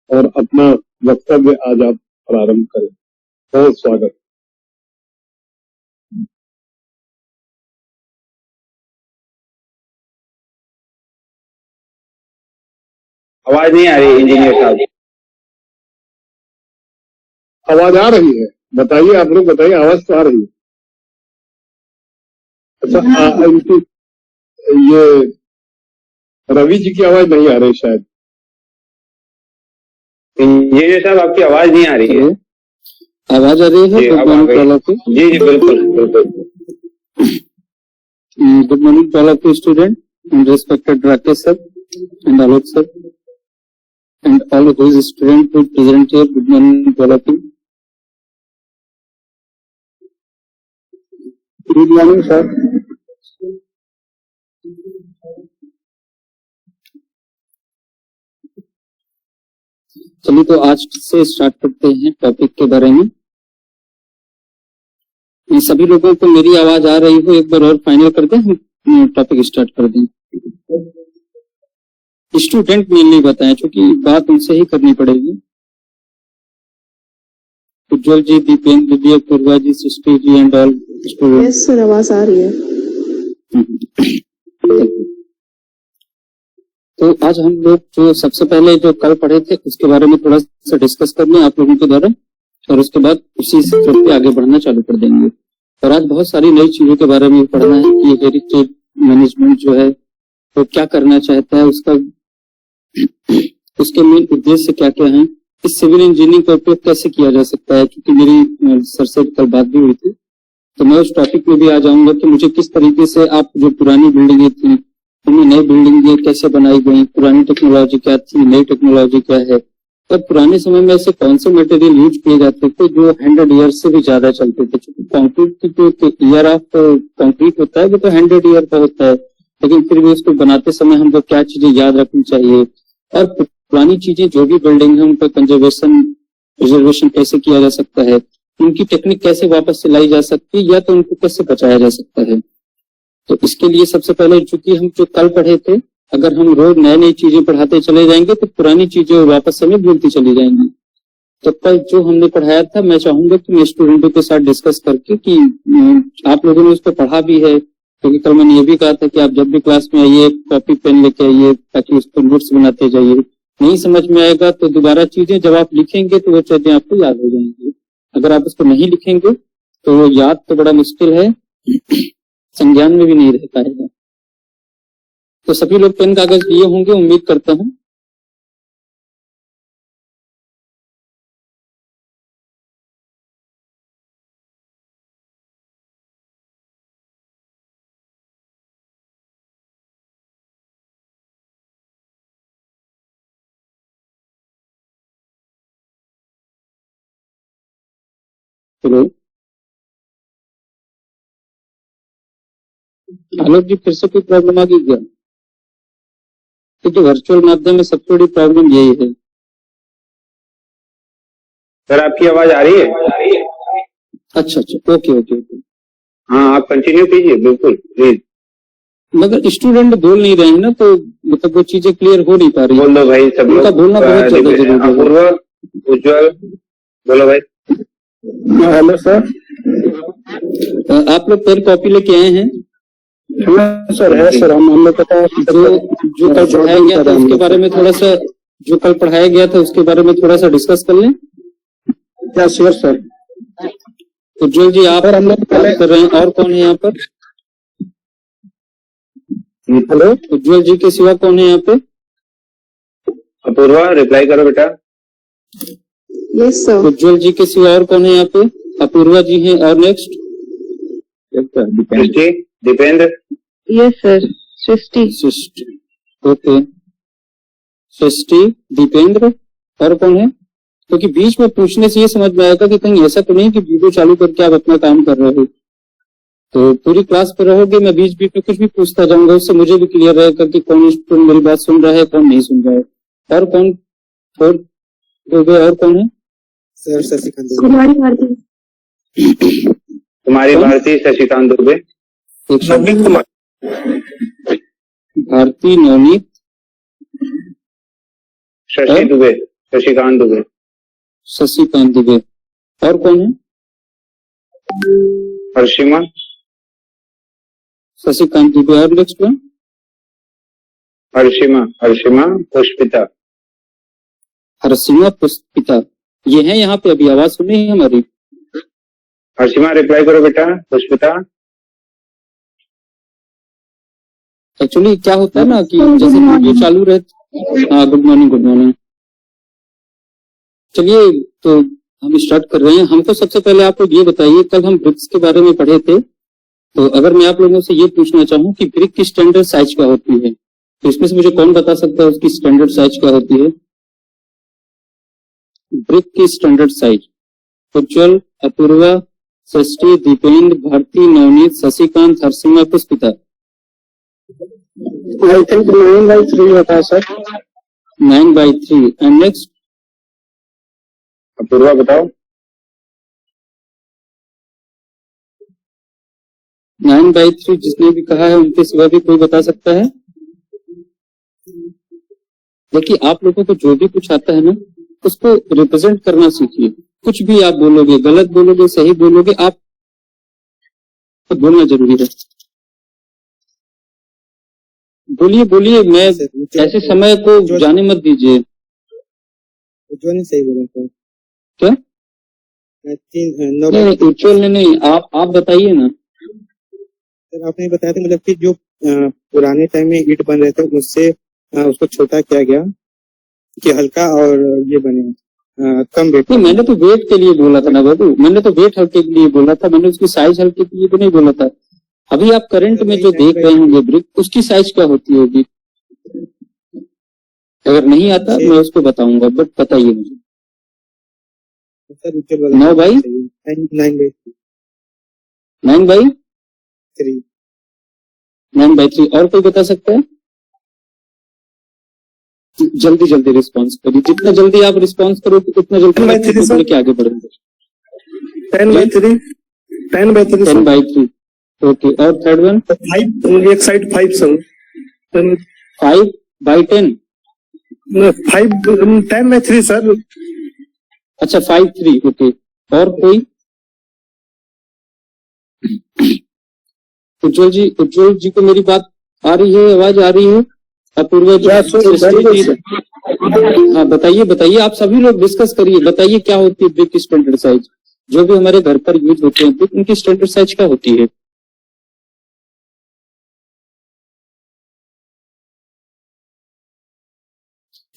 और अपना वक्तव्य आज आप प्रारंभ करें। बहुत स्वागत। आवाज नहीं आ रही इंजीनियर साहब। आवाज आ रही है, बताइए, आप लोग बताइए, आवाज तो आ रही है। अच्छा, इनकी ये रवि जी की आवाज नहीं आ रही शायद। इंजीनियर साहब आपकी आवाज नहीं आ रही है। आवाज आ रही है? Good morning all of you. जी बिल्कुल बिल्कुल। Good morning all of you student and respected Rakesh sir and Alok sir and all of those students who present here. Good morning to all of you. Good morning, sir. चलिए तो आज से start करते हैं topic के बारे में। ये सभी लोगों को मेरी आवाज आ रही हो एक बार और फाइनल कर दें, हम टॉपिक स्टार्ट कर दें। स्टूडेंट ने नहीं बताया, क्योंकि बात उनसे ही करनी पड़ेगी। Ujjwal ji, Dipendra ji, Purva ji, Srishti ji and all student. Yes sir, आवाज आ रही है। तो आज हम लोग जो सबसे पहले जो कल पढ़े थे उसके बारे में थोड़ा सा डिस्कस कर लें आप लोगों के द्वारा, और उसके बाद उसी से फिर आगे बढ़ना चालू कर देंगे। और आज बहुत सारी नई चीजों के बारे में पढ़ना है कि हेरिटेज मैनेजमेंट जो है वो क्या करना चाहता है, उसके मेन उद्देश्य क्या क्या है, इस सिविल इंजीनियरिंग का उपयोग कैसे किया जा सकता है। क्योंकि मेरी सर से कल बात भी हुई थी, तो मैं उस टॉपिक में भी आ जाऊंगा कि मुझे किस तरीके से आप जो पुरानी बिल्डिंगें थी उनमें नई बिल्डिंगें कैसे बनाई गई, पुरानी टेक्नोलॉजी क्या थी, नई टेक्नोलॉजी क्या है, और पुराने समय में ऐसे कौन से मटेरियल यूज किए जाते थे जो 100 ईयर्स से भी ज्यादा चलते थे। क्योंकि कंक्रीट की जो ईयर ऑफ कंक्रीट होता है वो तो 100 ईयर का होता है, लेकिन फिर भी उसको बनाते समय हमको क्या चीजें याद रखनी चाहिए, और पुरानी चीजें जो भी बिल्डिंग है उनका कंजर्वेशन प्रिजर्वेशन कैसे किया जा सकता है, उनकी टेक्निक कैसे वापस से लाई जा सकती है, या तो उनको कैसे बचाया जा सकता है। तो इसके लिए सबसे पहले चूंकि हम जो कल पढ़े थे, अगर हम रोज नई नई चीजें पढ़ाते चले जाएंगे तो पुरानी चीजें वापस हमें भूलती चली जाएंगी। तो कल जो हमने पढ़ाया था मैं चाहूंगा कि मैं स्टूडेंटों के साथ डिस्कस करके कि आप लोगों ने उसको पढ़ा भी है, क्योंकि कल मैंने ये भी कहा था कि आप जब भी क्लास में आइए कॉपी पेन लेके आइए ताकि उस पर नोट्स बनाते जाइए। नहीं समझ में आएगा तो दोबारा चीजें जब आप लिखेंगे तो वो चीजें आपको याद हो जाएंगी। अगर आप उसको नहीं लिखेंगे तो वो याद तो बड़ा मुश्किल है, संज्ञान में भी नहीं रह पाएगा। तो सभी लोग पेन कागज लिए होंगे उम्मीद करता हूं। हेलो आलोक जी, फिर से कोई प्रॉब्लम आ गई क्या? क्योंकि वर्चुअल माध्यम में सबसे बड़ी प्रॉब्लम यही है। सर आपकी आवाज आ रही है? अच्छा अच्छा, ओके ओके ओके। हाँ आप कंटिन्यू कीजिए बिल्कुल प्लीज। मगर स्टूडेंट बोल नहीं रहे हैं ना, तो मतलब वो चीजें क्लियर हो नहीं पा रही। बोल दो भाई, सब लोग बोलना बहुत ज्यादा जरूरी है। अपूर्व, उज्जवल, बोलो भाई। हेलो सर, आप लोग पेन कॉपी लेके आए हैं? सर है सर, हम लोग पता है जो कल पढ़ाया गया था उसके बारे में थोड़ा सा, जो कल पढ़ाया गया था उसके बारे में थोड़ा सा डिस्कस कर लें। क्या श्योर सर। उज्जवल जी आप हम लोग बात कर रहे हैं, और कौन है यहाँ पर? हेलो, उज्जवल जी के सिवा कौन है यहाँ पे? अपूर्वा रिप्लाई करो बेटा। Yes sir. उज्जवल जी के सिवा और कौन है यहाँ पे? अपूर्वा जी हैं, और नेक्स्ट दीपेंद्र। यस सर, सृष्टि। सृष्टि, ओके, सृष्टि, दीपेंद्र, और कौन है? क्योंकि बीच में पूछने से ये समझ में आएगा कि कहीं ऐसा तो नहीं कि वीडियो चालू करके आप अपना काम कर रहे हो। तो पूरी क्लास पे रहोगे, मैं बीच बीच में कुछ भी पूछता जाऊंगा, उससे मुझे भी क्लियर रहेगा कि कौन स्टूडेंट मेरी बात सुन रहा है, कौन नहीं सुन रहा है। और कौन और कौन है? सर शशिकांत कुमारी भारती। कुमारी भारती, शशिकांत दुबे, नवनीत कुमार, भारती, नवनीत, शशि दुबे, शशिकांत दुबे। शशिकांत दुबे। और कौन है? हर्षिमा। शशिकांत दुबे और नेक्स्ट कौन? हर्षिमा पुष्पिता। हरसिमा पुष्पिता। ये है यहाँ पे, अभी आवाज सुनी है हमारी? हर्षिमा रिप्लाई करो बेटा। पुष्पिता। एक्चुअली क्या होता है ना कि जैसे वीडियो चालू रहती। हाँ, गुड मॉर्निंग गुड मॉर्निंग। चलिए तो हम स्टार्ट कर रहे हैं। हमको सबसे पहले आप लोग ये बताइए, कल हम ब्रिक्स के बारे में पढ़े थे, तो अगर मैं आप लोगों से ये पूछना चाहूँ कि ब्रिक की स्टैंडर्ड साइज क्या होती है, तो इसमें से मुझे कौन बता सकता है उसकी स्टैंडर्ड साइज क्या होती है? ब्रिक की standard size. Ujjwal, Apurva, Srishti, Dipendra, Bharti, Navneet, Shashikant, Harshima, Pushpita. I think 9/3 होता है सर। 9/3। And next? अपूर्वा बताओ। 9/3 जिसने भी कहा है उनके सिवा भी कोई बता सकता है? देखिए, आप लोगों को जो भी कुछ आता है ना, उसको रिप्रेजेंट करना सीखिए। कुछ भी आप बोलोगे, गलत बोलोगे, सही बोलोगे, आप तो बोलना जरूरी है। बोलिए बोलिए, मैं ऐसे समय को जाने मत दीजिए। जो नहीं सही बोला सर। क्या? मैं 3 नहीं, उज्जवल ने नहीं, आप बताइए ना। सर आपने बताया था मतलब कि जो पुराने टाइम में ईंट बन रहे थे उससे उसको छोटा किया गया कि हल्का और ये बने कम वेट। नहीं, मैंने तो वेट के लिए बोला था ना बाबू, मैंने तो वेट हल्के के लिए बोला था, मैंने उसकी साइज हल्के के लिए तो नहीं बोला था। अभी आप करंट में जो देख रहे होंगे ब्रिक, उसकी साइज क्या होती होगी? अगर नहीं आता मैं उसको बताऊंगा, बट बताइए मुझे। सर उज्जवल वाला 9/3। 9/3 और कोई बता सकता है? जल्दी जल्दी रिस्पॉन्स करिए, जितना जल्दी आप रिस्पॉन्स करोगे उतना जल्दी 10/3 सर। लेके आगे बढ़ेंगे। 10/3 10/3 10/3। ओके, और थर्ड वन? 5 एक साइड 5 सर। 5/10। 10/3 सर। अच्छा, 5/3। ओके, और कोई? उज्जवल जी को मेरी बात आ रही है, आवाज आ रही है? अपूर्वा जी, सृष्टि जी, हाँ बताइए, आप सभी लोग डिस्कस करिए, बताइए क्या होती है ब्रिक की स्टैंडर्ड साइज? जो भी हमारे घर पर यूज होते हैं ब्रिक, उनकी स्टैंडर्ड साइज क्या होती है?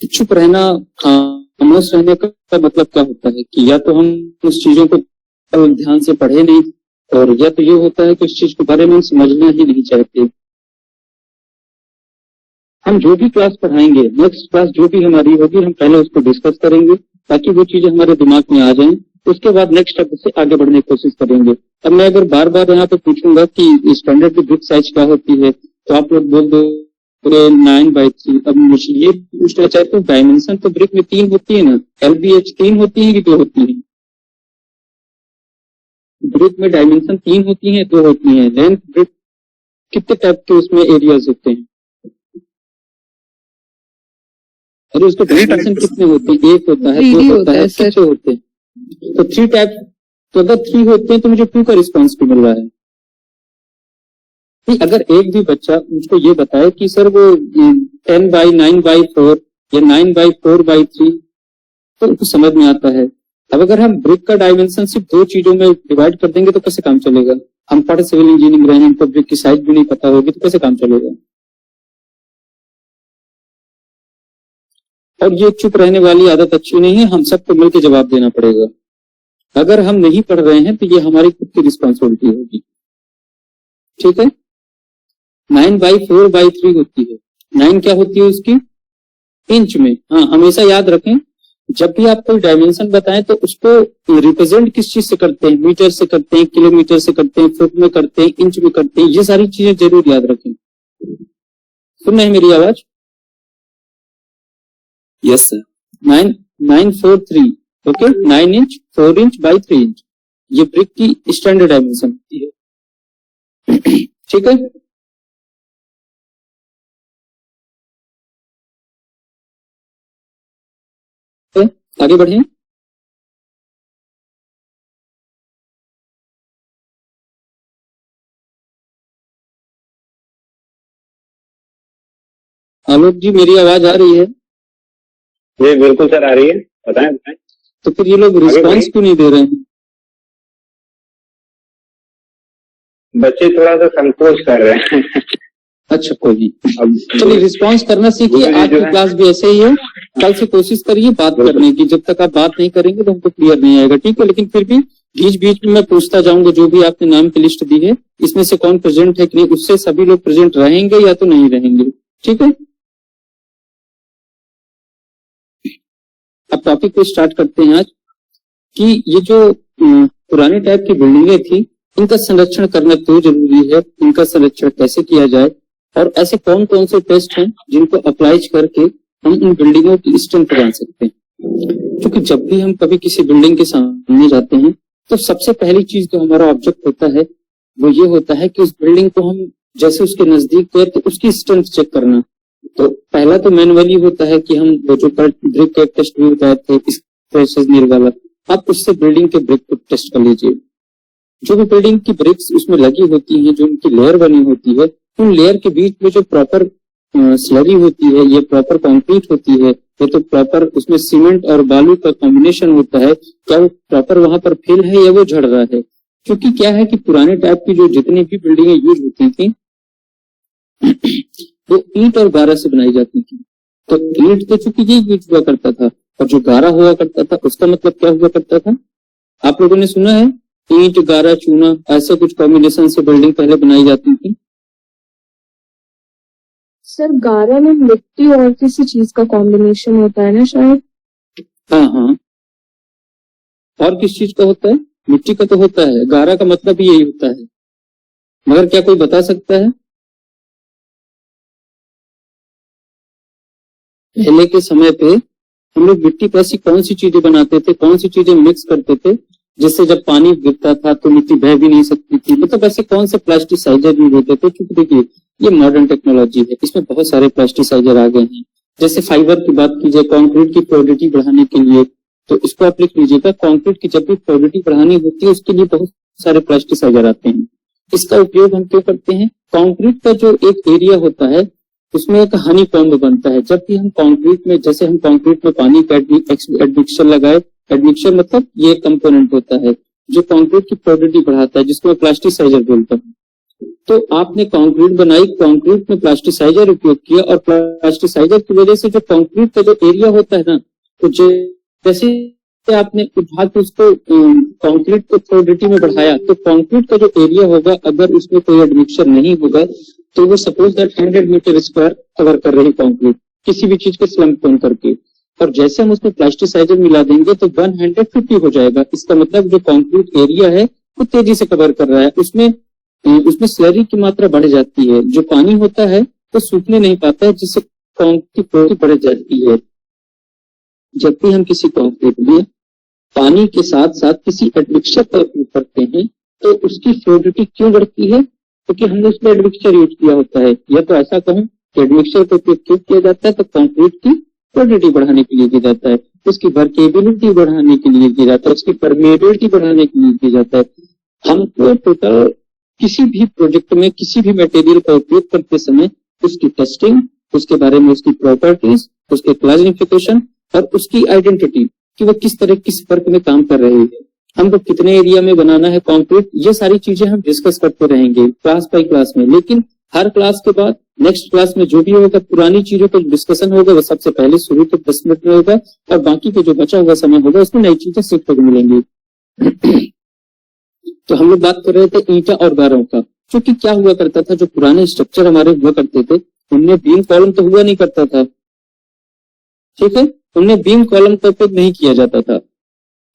चुप रहना, खामोश रहने का मतलब क्या होता है कि या तो हम उस चीजों को ध्यान से पढ़े नहीं, और या तो ये होता है कि उस चीज के बारे में हम समझना ही नहीं चाहते। हम जो भी क्लास पढ़ाएंगे, नेक्स्ट क्लास जो भी हमारी होगी, हम पहले उसको डिस्कस करेंगे ताकि वो चीजें हमारे दिमाग में आ जाएं। उसके बाद नेक्स्ट स्टेप से आगे बढ़ने की कोशिश करेंगे। अब मैं अगर बार बार यहाँ पे पूछूंगा कि स्टैंडर्ड ब्रिक साइज क्या होती है, तो आप लोग बोल दो 9/3। अब मुझे ये पूछना चाहते हो, डायमेंशन तो ब्रिक में 3 होती है ना, LBH 3 होती है कि 2 होती है? ब्रिक में डायमेंशन 3 होती है, 2 होती है? लेंथ ब्रिक कितने टाइप के उसमें एरियाज होते हैं? अरे उसके डायमेंशन कितने होते हैं? 1 होता है, 2 होता है, कितने होते हैं? तो 3 टाइप। तो अगर 3 होते हैं तो मुझे 2 का रिस्पॉन्स क्यों मिल रहा है? अगर एक भी बच्चा मुझको ये बताए कि सर वो 10/9/4 या 9/4/3, तो उनको समझ में आता है। अब अगर हम ब्रिक का डायमेंशन सिर्फ 2 चीजों में डिवाइड कर देंगे तो कैसे काम चलेगा? हम पढ़े सिविल इंजीनियरिंग रहे हैं, हमको ब्रिक की साइज भी नहीं पता होगी, तो कैसे काम चलेगा? और ये चुप रहने वाली आदत अच्छी नहीं है, हम सबको मिलकर जवाब देना पड़ेगा। अगर हम नहीं पढ़ रहे हैं तो ये हमारी खुद की रिस्पॉन्सिबिलिटी होगी, ठीक है? 9/4/3 होती है। 9 क्या होती है उसकी? इंच में। हाँ, हमेशा याद रखें, जब भी आप कोई डायमेंशन बताएं तो उसको रिप्रेजेंट किस चीज से करते हैं? मीटर से करते हैं, किलोमीटर से करते हैं, फुट में करते हैं, इंच में करते हैं, ये सारी चीजें जरूर याद रखें। सुन रहे हैं मेरी आवाज? Yes sir. 9/4/3। Okay, 9 inch 4 inch by 3 inch, ये ब्रिक की स्टैंडर्ड डायमेंशन होती है, ठीक है? आगे बढ़े। आलोक जी, मेरी आवाज आ रही है? जी बिल्कुल सर, आ रही है, बताएं बताएं। तो फिर ये लोग रिस्पॉन्स क्यों नहीं दे रहे हैं? बच्चे थोड़ा सा संकोच कर रहे हैं। अच्छा, कोई नहीं, अब चलिए रिस्पॉन्स करना सीखिए। गुरु जी आज जो की है- क्लास भी ऐसे ही है, कल से कोशिश करिए बात करने की। जब तक आप बात नहीं करेंगे तो हमको क्लियर नहीं आएगा, ठीक है? लेकिन फिर भी बीच बीच में मैं पूछता जाऊंगा, जो भी आपने नाम की लिस्ट दी है इसमें से कौन प्रेजेंट है कि नहीं, उससे सभी लोग प्रेजेंट रहेंगे या तो नहीं रहेंगे, ठीक है? अब टॉपिक को स्टार्ट करते हैं आज कि ये जो पुराने टाइप की बिल्डिंगें थी, इनका संरक्षण करना क्यों जरूरी है, इनका संरक्षण कैसे किया जाए, और ऐसे कौन कौन से टेस्ट हैं जिनको अप्लाई करके हम इन बिल्डिंगों की स्ट्रेंथ जान सकते हैं। क्योंकि जब भी हम कभी किसी बिल्डिंग के सामने जाते हैं तो सबसे पहली चीज जो हमारा ऑब्जेक्ट होता है वो ये होता है कि उस बिल्डिंग को हम जैसे उसके नजदीक गए तो उसकी स्ट्रेंथ चेक करना। तो पहला तो मैनुअली होता है कि हम वो जो ब्रिक के टेस्ट भी बताए थे नील वाला, आप उससे बिल्डिंग के ब्रिक को टेस्ट कर लीजिए। जो भी बिल्डिंग की ब्रिक्स उसमें लगी होती है, जो उनकी लेयर बनी होती है, उन लेयर के बीच में जो प्रॉपर स्लरी होती है, ये प्रॉपर कंक्रीट होती है, ये तो प्रॉपर उसमें सीमेंट और बालू का कॉम्बिनेशन होता है, क्या वो प्रॉपर वहां पर फिल है या वो झड़ रहा है। क्योंकि क्या है कि पुराने टाइप की जो जितनी भी बिल्डिंगें यूज होती थी वो ईंट और गारा से बनाई जाती थी। तो ईंट तो चूंकि ये यूज हुआ करता था, और जो गारा हुआ करता था उसका मतलब क्या हुआ करता था, आप लोगों ने सुना है? ईंट, गारा, चूना, ऐसे कुछ कॉम्बिनेशन से बिल्डिंग पहले बनाई जाती थी। सर गारा में मिट्टी और किसी चीज का कॉम्बिनेशन होता है ना शायद? हाँ हाँ, और किस चीज का होता है? मिट्टी का तो होता है, गारा का मतलब भी यही होता है। मगर क्या कोई बता सकता है पहले के समय पे हम लोग मिट्टी पर ऐसी कौन सी चीजें बनाते थे, कौन सी चीजें मिक्स करते थे जिससे जब पानी गिरता था तो मिट्टी बह भी नहीं सकती थी? मतलब ऐसे कौन से प्लास्टिसाइजर यूज होते थे? क्योंकि देखिए ये मॉडर्न टेक्नोलॉजी है, इसमें बहुत सारे प्लास्टिसाइजर आ गए हैं। जैसे फाइबर की बात कीजिए, कंक्रीट की फ्लोरिटी बढ़ाने के लिए, तो इसको आप लिख लीजिएगा, कंक्रीट की जब भी फ्लोरिटी बढ़ानी होती है उसके लिए बहुत सारे प्लास्टिसाइजर आते हैं। इसका उपयोग हम क्यों करते हैं? कंक्रीट का जो एक एरिया होता है उसमें एक हनी कॉम्ब बनता है। जब भी हम कंक्रीट में, जैसे हम कंक्रीट में पानी का एडमिक्सचर लगाए, एडमिक्सचर मतलब ये कंपोनेंट होता है जो कंक्रीट की फ्लोरिटी बढ़ाता है, जिसको मैं प्लास्टिसाइजर बोलता हूँ। तो आपने कंक्रीट बनाई, कंक्रीट में प्लास्टिसाइजर उपयोग किया, और प्लास्टिसाइजर की वजह से जो कंक्रीट का जो एरिया होता है ना, तो जैसे आपने उठा के उसको कंक्रीट को फ्लोरिटी में बढ़ाया, तो कंक्रीट का जो एरिया होगा अगर उसमें कोई एडमिक्सचर नहीं होगा तो वो suppose that 100 metre square cover कर रही कंक्रीट किसी भी चीज के स्लम्प टोन करके, और जैसे हम उसमें प्लास्टिसाइजर मिला देंगे तो 150 हो जाएगा। इसका मतलब जो कंक्रीट एरिया है वो तेजी से कवर कर रहा है, उसमें स्लरी की मात्रा बढ़ जाती है। जो पानी होता है वो सूखने नहीं पाता है, जिससे कंक्रीट की फ्लोरिटी बढ़ जाती है। जब भी हम किसी कंक्रीट में पानी के साथ साथ किसी एडमिक्सचर का उपयोग करते हैं तो उसकी फ्लोरिटी क्यों बढ़ती है? क्योंकि हमने उसमें एडमिक्सचर यूज किया होता है। या तो ऐसा कहूं कि एडमिक्सचर का उपयोग क्यों किया जाता है, तो कंक्रीट की फ्लोरिटी बढ़ाने के लिए किया जाता है, उसकी वर्केबिलिटी बढ़ाने के लिए किया जाता है, उसकी परमेबिलिटी बढ़ाने के लिए किया जाता है। हमको टोटल किसी भी प्रोजेक्ट में किसी भी मटेरियल का उपयोग करते समय उसकी टेस्टिंग, उसके बारे में उसकी प्रॉपर्टीज, उसके क्लासिफिकेशन और उसकी आइडेंटिटी कि वो किस तरह किस वर्क में काम कर रही है, हमको कितने एरिया में बनाना है कंक्रीट, ये सारी चीजें हम डिस्कस करते रहेंगे क्लास बाय क्लास में। लेकिन हर क्लास के बाद नेक्स्ट क्लास में जो भी होगा पुरानी चीजों पर डिस्कशन होगा वो सबसे पहले शुरू के 10 मिनट में होगा, और बाकी के जो बचा हुआ समय होगा उसमें नई चीजें सीखने को मिलेंगी। तो हम लोग बात कर रहे थे ईंटा और गारों का। क्योंकि क्या हुआ करता था, जो पुराने स्ट्रक्चर हमारे हुआ करते थे उनमें बीम कॉलम तो हुआ नहीं करता था, ठीक है, उनमें बीम कॉलम का उपयोग नहीं किया जाता था।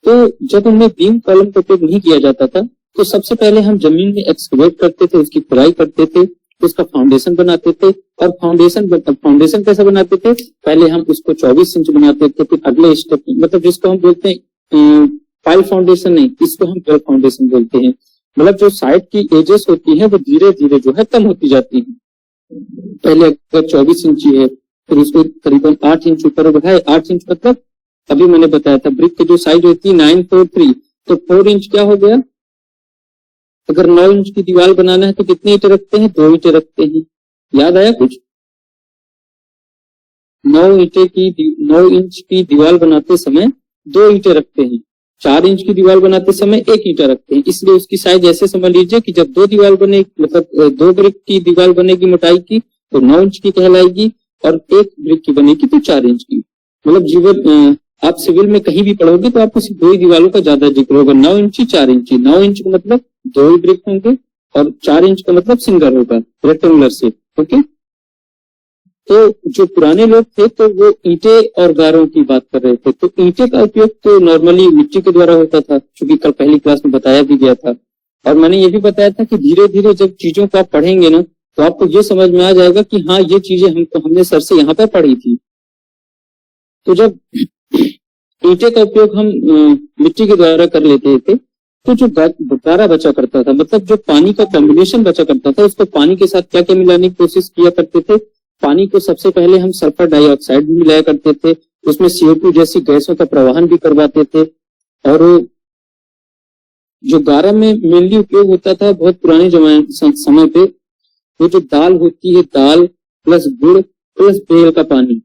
तो जब उनमें बीम कॉलम का उपयोग नहीं किया जाता था तो सबसे पहले हम जमीन में एक्सकवेट करते थे, उसकी खुदाई करते थे, उसका फाउंडेशन बनाते थे। और फाउंडेशन कैसे बनाते थे? पहले हम उसको 24 इंच बनाते थे, फिर अगले स्टेप मतलब जिसको हम बोलते हैं पाइल फाउंडेशन, नहीं इसको हम वेल फाउंडेशन बोलते हैं। मतलब जो साइड की एजेस होती है वो धीरे धीरे जो है कम होती जाती है। पहले अगर 24 इंची है फिर उसको करीबन 8 इंच ऊपर बढ़ाए, 8 इंच मतलब अभी मैंने बताया था ब्रिक की जो साइज होती है 943, तो 4 इंच क्या हो गया? अगर 9 इंच की दीवार बनाना है तो कितने ईंटें रखते हैं? 2 ईंटें रखते हैं। याद आया कुछ? 9 इंच की दीवार बनाते समय 2 ईंटें रखते हैं, 4 इंच की दीवार बनाते समय 1 ईंटा रखते हैं। इसलिए उसकी साइज ऐसे समझ लीजिए कि जब 2 दीवार बने, मतलब 2 ब्रिक की दीवार बनेगी मोटाई की तो 9 इंच की कहलाएगी, और 1 ब्रिक की बनेगी तो 4 इंच की। मतलब जीवन आप सिविल में कहीं भी पढ़ोगे तो आपको सिर्फ 2 ही दीवारों का ज्यादा जिक्र होगा, 9 इंची 4 इंची। 9 इंच का मतलब 2 ही ब्रिक होंगे और 4 इंच का मतलब सिंगल होगा रेक्टेंगुलर से। ओके, तो जो पुराने लोग थे तो वो ईंटे और गारों की बात कर रहे थे। तो ईंटे का उपयोग तो नॉर्मली मिट्टी के द्वारा होता था, क्योंकि कल पहली क्लास में बताया भी गया था। और मैंने ये भी बताया था कि धीरे धीरे जब चीजों को आप पढ़ेंगे ना तो आपको ये समझ में आ जाएगा कि हाँ ये चीजें हमने सर से यहाँ पर पढ़ी थी। तो जब ईंटे का उपयोग हम मिट्टी के द्वारा कर लेते थे तो जो गारा बचा करता था, मतलब जो पानी का कॉम्बिनेशन बचा करता था, उसको पानी के साथ क्या क्या मिलाने की कोशिश किया करते थे। पानी को सबसे पहले हम सल्फर डाइऑक्साइड भी मिलाया करते थे, उसमें CO2 जैसी गैसों का प्रवाहन भी करवाते थे। और जो गारा में मेनली उपयोग होता था बहुत पुराने समय पे, वो जो दाल होती है, दाल प्लस गुड़ प्लस बेल का पानी।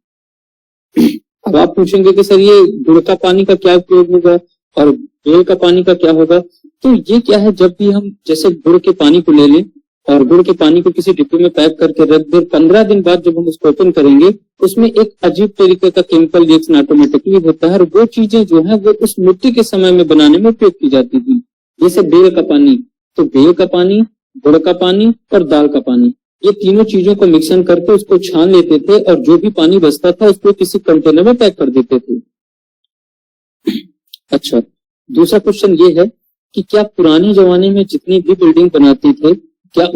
अब आप पूछेंगे कि सर ये गुड़ का पानी का क्या उपयोग होगा और बेल का पानी का क्या होगा? तो ये क्या है, जब भी हम जैसे गुड़ के पानी को ले लें और गुड़ के पानी को किसी डिब्बे में पैक करके रख दें, 15 दिन बाद जब हम उसको ओपन करेंगे उसमें एक अजीब तरीके का केमिकल रिएक्शन ऑटोमेटिकली होता है, और वो चीजें जो है वो उस मिट्टी के समय में बनाने में उपयोग की जाती थी। जैसे बेल का पानी, तो बेल का पानी, गुड़ का पानी और दाल का पानी, ये तीनों चीजों को मिक्सन करके उसको छान लेते थे और जो भी पानी बचता था उसको किसी कंटेनर में पैक कर देते थे। अच्छा, दूसरा क्वेश्चन ये है कि क्या पुराने जमाने में जितनी भी बिल्डिंग बनाती थे, क्या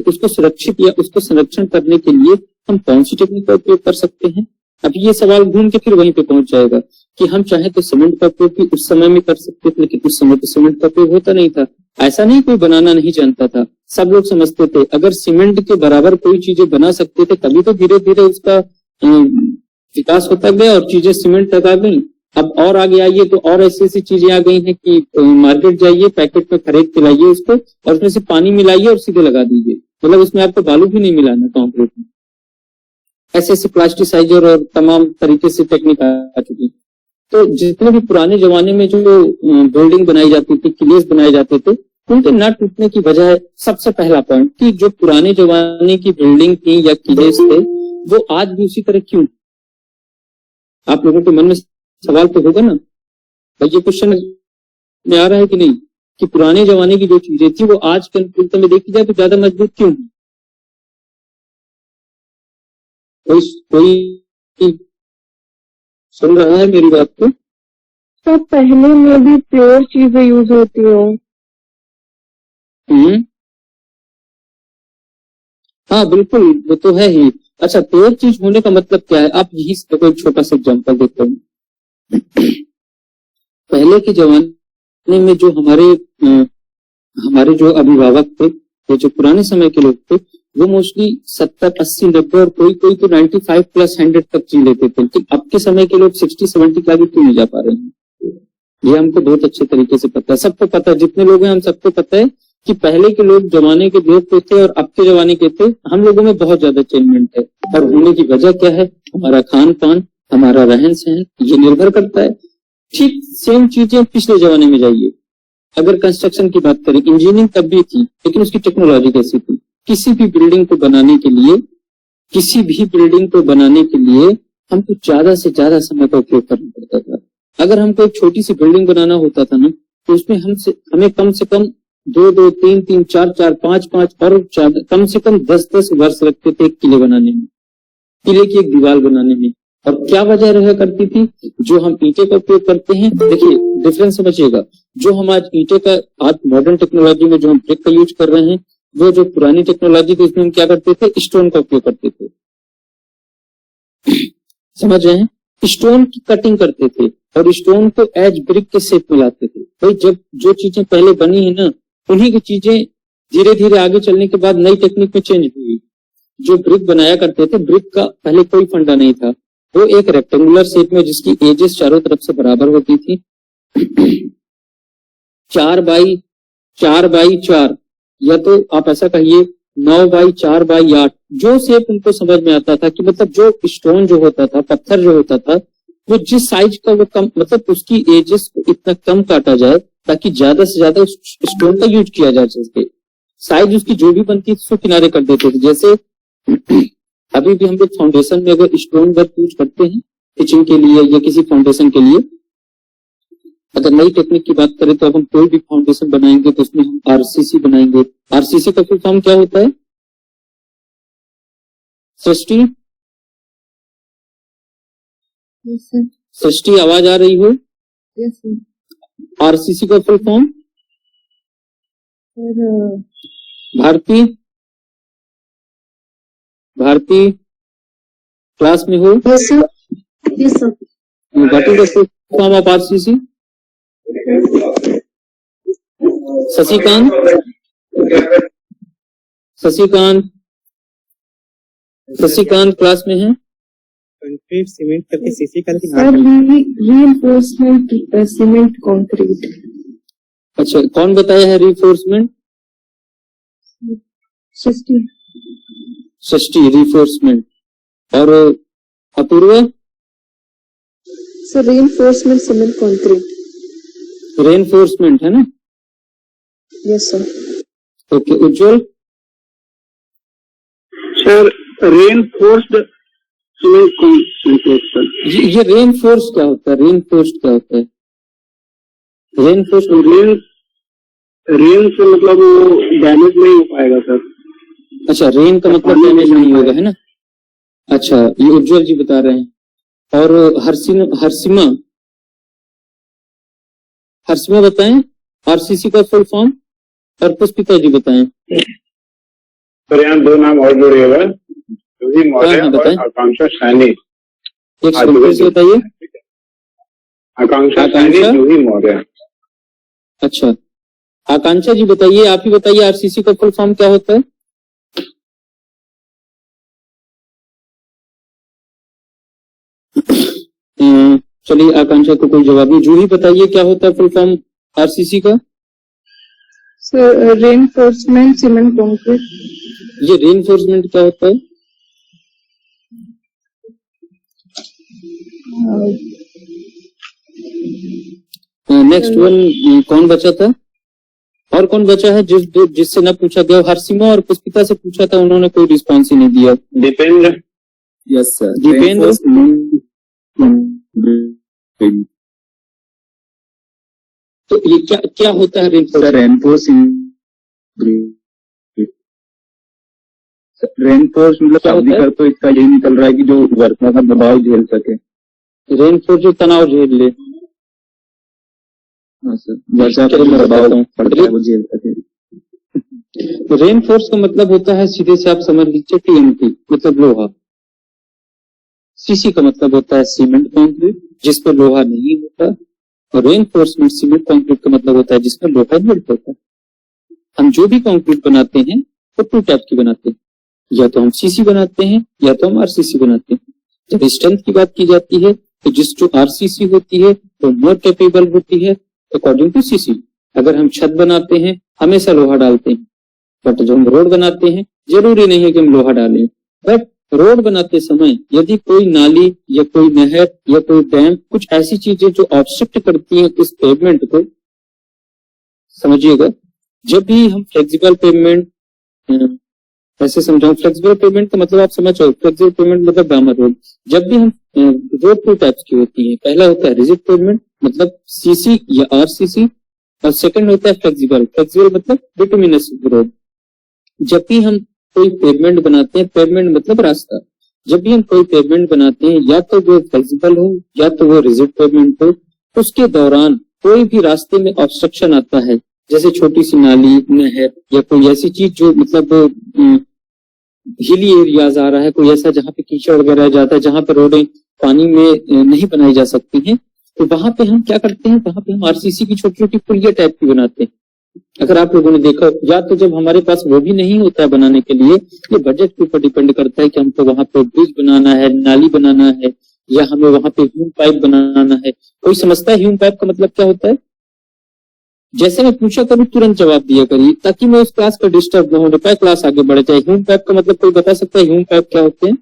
उसको सुरक्षित या उसको संरक्षण करने के लिए हम कौन सी टेक्निक का उपयोग कर सकते हैं? अब ये सवाल घूम के फिर वहीं पे पहुंच जाएगा कि हम चाहे तो सीमेंट का उपयोग भी उस समय में कर सकते थे, लेकिन उस समय तो सीमेंट का उपयोग होता नहीं था। ऐसा नहीं कोई बनाना नहीं जानता था, सब लोग समझते थे अगर सीमेंट के बराबर कोई चीजें बना सकते थे तभी तो धीरे धीरे उसका विकास होता गया और चीजें सीमेंट तक आ गई। अब और आगे आइए तो और ऐसी ऐसी चीजें आ गई हैं कि मार्केट जाइए, पैकेट में खरीद के लाइए उसको और उसमें से पानी मिलाइए और सीधे लगा दीजिए, मतलब उसमें आपको बालू भी नहीं मिलाना कंक्रीट में। ऐसे ऐसे प्लास्टिसाइजर और तमाम तरीके से टेक्निक आ चुकी। तो जितने भी पुराने जमाने में जो बिल्डिंग बनाई जाती थी, किलेस बनाए जाते थे, उनके न टूटने की वजह सबसे पहला पॉइंट कि जो पुराने जमाने की बिल्डिंग थी या किलेस थे वो आज भी उसी तरह क्यों? आप लोगों के मन में सवाल तो होगा ना भाई, ये क्वेश्चन में आ रहा है कि नहीं कि पुराने जमाने की जो चीजें थी वो आज के अनुकूलता में देखी जाए तो ज्यादा मजबूत क्यों? कोई सुन रहा है मेरी बात को? तो पहले में भी प्योर चीजें यूज होती हो। हाँ बिल्कुल, वो तो है ही। अच्छा, प्योर चीज होने का मतलब क्या है? आप यही से कोई छोटा सा एग्जांपल देते हैं। पहले के जमाने में जो हमारे जो अभिभावक थे, ये जो पुराने समय के लोग थे, वो मोस्टली 70, 80, 90 और कोई तो 95 प्लस 100 तक जी लेते थे। लेकिन अब के समय के लोग 60, 70 के आगे क्यों नहीं जा पा रहे हैं? ये हमको बहुत अच्छे तरीके से पता है, सबको पता है, जितने लोग हैं हम सबको पता है कि पहले के लोग जमाने के लोग तो थे और अब के जमाने के थे, हम लोगों में बहुत ज्यादा चेंजमेंट है। और होने की वजह क्या है? हमारा खान पान, हमारा रहन सहन, ये निर्भर करता है। ठीक सेम चीजें पिछले जमाने में जाइए, अगर कंस्ट्रक्शन की बात करें, इंजीनियरिंग तब भी थी लेकिन उसकी टेक्नोलॉजी कैसी थी? किसी भी बिल्डिंग को बनाने के लिए हमको ज्यादा से ज्यादा समय का उपयोग करना पड़ता था। अगर हमको एक छोटी सी बिल्डिंग बनाना होता था ना तो उसमें हमें कम से कम 2-2, 3-3, 4-4, 5-5 और कम से कम 10-10 वर्ष लगते थे एक किले बनाने में, किले की एक दीवार बनाने में। और क्या वजह रहा करती थी? जो हम ईंटे का उपयोग करते हैं, देखिए डिफरेंस समझिएगा, जो हम आज ईंटे का, आज मॉडर्न टेक्नोलॉजी में जो हम ब्रिक का यूज कर रहे हैं, वो जो पुरानी टेक्नोलॉजी थी उसमें हम क्या करते थे? स्टोन का उपयोग करते थे। समझ रहे हैं? स्टोन की कटिंग करते थे और स्टोन को एज ब्रिक के शेप में लाते थे। भाई जब जो चीजें पहले बनी है ना, उन्हीं की चीजें धीरे धीरे आगे चलने के बाद नई टेक्निक में चेंज हुई। जो ब्रिक बनाया करते थे, ब्रिक का पहले कोई फंडा नहीं था, वो एक रेक्टेंगुलर शेप में जिसकी एजेस चारों तरफ से बराबर होती थी 4x4 या तो आप ऐसा कहिए 9x4x8 जो शेप उनको समझ में आता था कि मतलब जो स्टोन जो होता था, पत्थर जो होता था, वो जिस साइज का वो कम मतलब उसकी एजेस को इतना कम काटा जाए ताकि ज्यादा से ज्यादा उस स्टोन का यूज किया जा सके। साइज उसकी जो भी बनती थी उसको किनारे कर देते थे। जैसे अभी भी हम लोग फाउंडेशन में अगर स्टोन वर्क यूज करते हैं किचन के लिए या किसी फाउंडेशन के लिए, अगर नई टेक्निक की बात करें तो अब हम कोई भी फाउंडेशन बनाएंगे तो उसमें हम आरसीसी बनाएंगे। आरसीसी का फुल फॉर्म क्या होता है? सृष्टि, Yes, sir. सृष्टि आवाज आ रही हो? Yes, sir. आरसीसी का full form? Sir, Bharti, Bharti class में हो? yes, sir. Yes, sir. What is the full form of RCC? Shashikant, Shashikant, Shashikant class में है? कंक्रीट सीमेंट करके सीसी का, लेकिन Sir, reinforcement cement concrete. अच्छा, कौन बताया है रिफोर्समेंट? Sixty. षष्ठी रिफोर्समेंट। और Apurva? Sir, reinforcement cement concrete. Reinforcement है ना? Yes, sir. Okay, Ujjwal? Sir reinforced cement concrete sir. ये रेनफोर्स क्या होता है? रेनफोर्स क्या होता है? रेनफोर्स रेन से मतलब वो डैमेज नहीं हो पाएगा सर। अच्छा, रेन का मतलब डैमेज नहीं होगा, है ना? अच्छा, ये उज्जवल जी बता रहे हैं। और हर्षिमा बताएं आरसीसी का फुल फॉर्म, और पुष्पिता जी बताएं। सर यहाँ दो नाम और जोड़िएगा, जूही मौर्य हाँ, और बताएं। आकांक्षा सैनी। एक सेकंड फिर से बताइए। आकांक्षा सैनी, जूही मौर्य। अच्छा, आकांक्षा जी बताइए, आप ही बताइए आरसीसी का फुल फॉर्म क्या होता है? चलिए, आकांक्षा को कोई जवाब नहीं। जूही बताइए क्या होता है फुल फॉर्म आरसीसी का? Sir, reinforcement cement concrete. ये रेनफोर्समेंट क्या होता है? नेक्स्ट वन कौन बचा था? और कौन बचा है जिससे ना पूछा गया? हर्षिमा और पुष्पिता से पूछा था, उन्होंने कोई रिस्पॉन्स ही नहीं दिया। दीपेंद्र। Yes sir, Dipendra? तो ये क्या क्या होता है रेनफोर्स मतलब क्या होता है? कर तो इसका यही निकल रहा है कि जो वर्षा का दबाव झेल सके। रेनफोर्स जो तनाव झेल ले। हाँ सर, वर्षा का जो दबाव पड़ता है वो झेल सके। रेनफोर्स का मतलब होता है, सीधे से आप समझ लीजिए, टीएमटी मतलब लोहा। सीसी का मतलब होता है सीमेंट कंक्रीट जिस पर लोहा नहीं होता, और रेनफोर्समेंट सीमेंट कंक्रीट का मतलब होता है जिसमें लोहा बिल्ट होता है। हम जो भी कंक्रीट बनाते हैं वो टू टाइप की बनाते हैं, या तो हम सीसी बनाते हैं या तो हम आरसीसी बनाते हैं। जब स्ट्रेंथ की बात की जाती है तो जो आरसीसी होती है वो मोर कैपेबल होती है अकॉर्डिंग टू सीसी। अगर हम छत बनाते हैं हमेशा लोहा डालते हैं, बट जब हम रोड बनाते हैं जरूरी नहीं है कि हम लोहा डालें। बट रोड बनाते समय यदि कोई नाली या कोई नहर या कोई डैम, कुछ ऐसी चीजें जो ऑब्स्ट्रक्ट करती हैं उस पेवमेंट को, समझिएगा, जब भी हम फ्लेक्सिबल पेवमेंट, ऐसे समझाऊं, फ्लेक्सिबल पेवमेंट का मतलब आप समझ जाओ, फ्लेक्सिबल पेवमेंट मतलब डामर रोड। जब भी हम रोड टू टाइप्स की होती है, पहला होता है रिजिड पेवमेंट मतलब सीसी या आरसीसी, और सेकंड होता है फ्लेक्सिबल। फ्लेक्सिबल मतलब बिटुमिनस रोड। जब भी हम कोई पेवमेंट बनाते हैं, पेवमेंट मतलब रास्ता, जब भी हम कोई पेवमेंट बनाते हैं या तो वो फ्लेक्सिबल हो या तो वो रिजिड पेवमेंट हो, उसके दौरान कोई भी रास्ते में ऑब्स्ट्रक्शन आता है, जैसे छोटी सी नाली, नहर या कोई ऐसी चीज जो मतलब हिली एरियाज आ रहा है, कोई ऐसा जहाँ पे कीचड़ वगैरह जाता है, जहाँ पे रोडें पानी में नहीं बनाई जा सकती हैं, तो वहां पे हम क्या करते हैं, वहां पे हम आरसीसी की छोटी छोटी पुलिया टाइप की बनाते हैं। अगर आप लोगों ने देखा, या तो जब हमारे पास वो भी नहीं होता है बनाने के लिए, ये बजट के ऊपर डिपेंड करता है कि हमको वहां पे ब्रिज बनाना है, नाली बनाना है, या हमें वहां पे ह्यूम पाइप बनाना है। कोई समझता है ह्यूम पाइप का मतलब क्या होता है? जैसे मैं पूछा करूँ तुरंत जवाब दिया करिए, ताकि मैं उस क्लास को डिस्टर्ब न होने पाए, क्लास आगे बढ़ जाए। ह्यूम पाइप का मतलब कोई बता सकता है ह्यूम पाइप क्या होते हैं?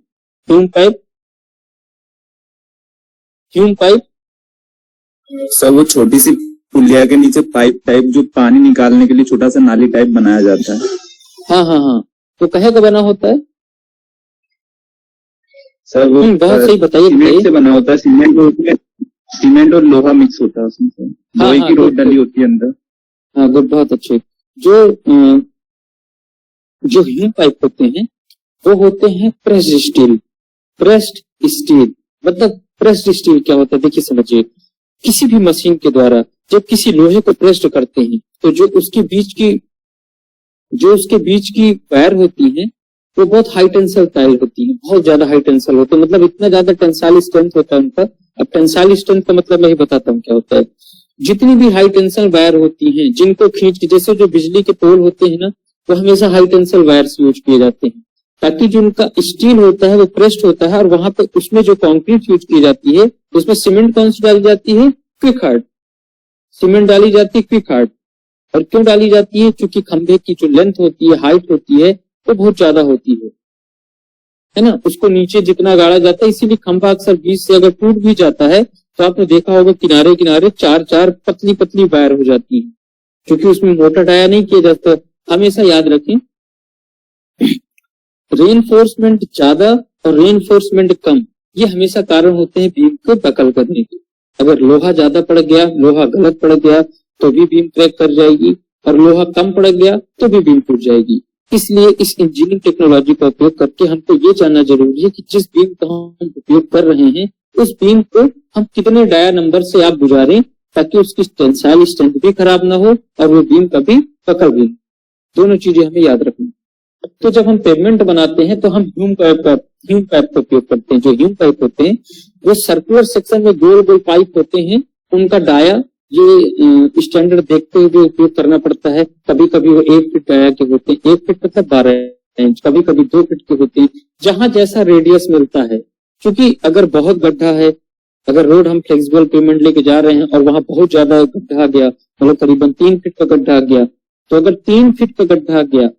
Hume pipe, Hume pipe sir वो छोटी सी पुलिया के नीचे पाइप टाइप जो पानी निकालने के लिए छोटा सा नाली टाइप बनाया जाता है। हाँ हाँ हाँ, तो कहे का बना होता है? सर वो बहुत सही बताइए। सीमेंट से बना होता है। सीमेंट और लोहा मिक्स होता है उसमें सर। लोहे की रोड डली होती है अंदर। हाँ गुड, बहुत अच्छे। जो ह्यूम पाइप होते हैं वो होते हैं प्रेस्ड स्टील। प्रेस्ड स्टील मतलब प्रेस्ड स्टील क्या होता है देखिए समझिए। किसी भी मशीन के द्वारा जब किसी लोहे को प्रेस्ड करते हैं तो जो उसके बीच की वायर होती है वो बहुत हाई टेंसल टाइल होती है, बहुत ज्यादा हाई टेंसल होती है, मतलब इतना ज्यादा टेंसाइल स्ट्रेंथ होता है उनका। अब टेंसाइल स्ट्रेंथ का मतलब मैं ही बताता हूँ क्या होता है। जितनी भी हाई टेंसल वायर होती हैं जिनको खींच के, जैसे जो बिजली के पोल होते हैं ना, वो हमेशा हाई टेंसल वायर्स यूज किए जाते हैं, ताकि जो उनका स्टील होता है वो प्रेस्ड होता है और वहां पे उसमें जो कंक्रीट यूज की जाती है उसमें सीमेंट कौन सी डाली जाती है? क्विक हार्ड सीमेंट डाली जाती है, क्विक हार्ड। और क्यों डाली जाती है? क्योंकि खंभे की जो लेंथ होती है, हाइट होती है, वो बहुत ज्यादा होती है ना, उसको नीचे जितना गाड़ा जाता है, इसीलिए खंभा अक्सर बीच से अगर टूट भी जाता है तो आपने देखा होगा किनारे किनारे चार चार पतली पतली वायर हो जाती है, क्योंकि उसमें मोटा डाया नहीं किया जाता। हमेशा याद रखें, रेनफोर्समेंट ज्यादा और रेनफोर्समेंट कम, ये हमेशा कारण होते हैं बीम को बकल करने के। अगर लोहा ज्यादा पड़ गया, लोहा गलत पड़ गया तो भी बीम क्रैक कर जाएगी, और लोहा कम पड़ गया तो भी बीम टूट जाएगी। इसलिए इस इंजीनियरिंग टेक्नोलॉजी का उपयोग करके हमको ये जानना जरूरी है कि जिस बीम का हम उपयोग कर रहे हैं उस बीम को हम कितने डाया नंबर से आप गुजारें, ताकि उसकी टेंसाइल स्ट्रेंथ भी खराब ना हो और वो बीम कभी पकड़ भी। दोनों चीजें हमें याद रखनी। तो जब हम पेवमेंट बनाते हैं तो हम ह्यूम पाइप का उपयोग करते हैं। जो ह्यूम पाइप होते हैं वो सर्कुलर सेक्शन में गोल गोल पाइप होते हैं, उनका डाया ये स्टैंडर्ड देखते हुए उपयोग करना पड़ता है। कभी कभी वो 1 फीट डाया के होते हैं, 1 फीट मतलब 12 इंच, कभी कभी 2 फीट के होते हैं, जहां जैसा रेडियस मिलता है। क्योंकि अगर बहुत गड्ढा है, अगर रोड हम फ्लेक्सिबल पेमेंट लेके जा रहे हैं और वहां बहुत ज्यादा गड्ढा आ गया, मतलब करीबन 3 फीट का गड्ढा आ गया, तो अगर 3 फीट का गड्ढा आ गया,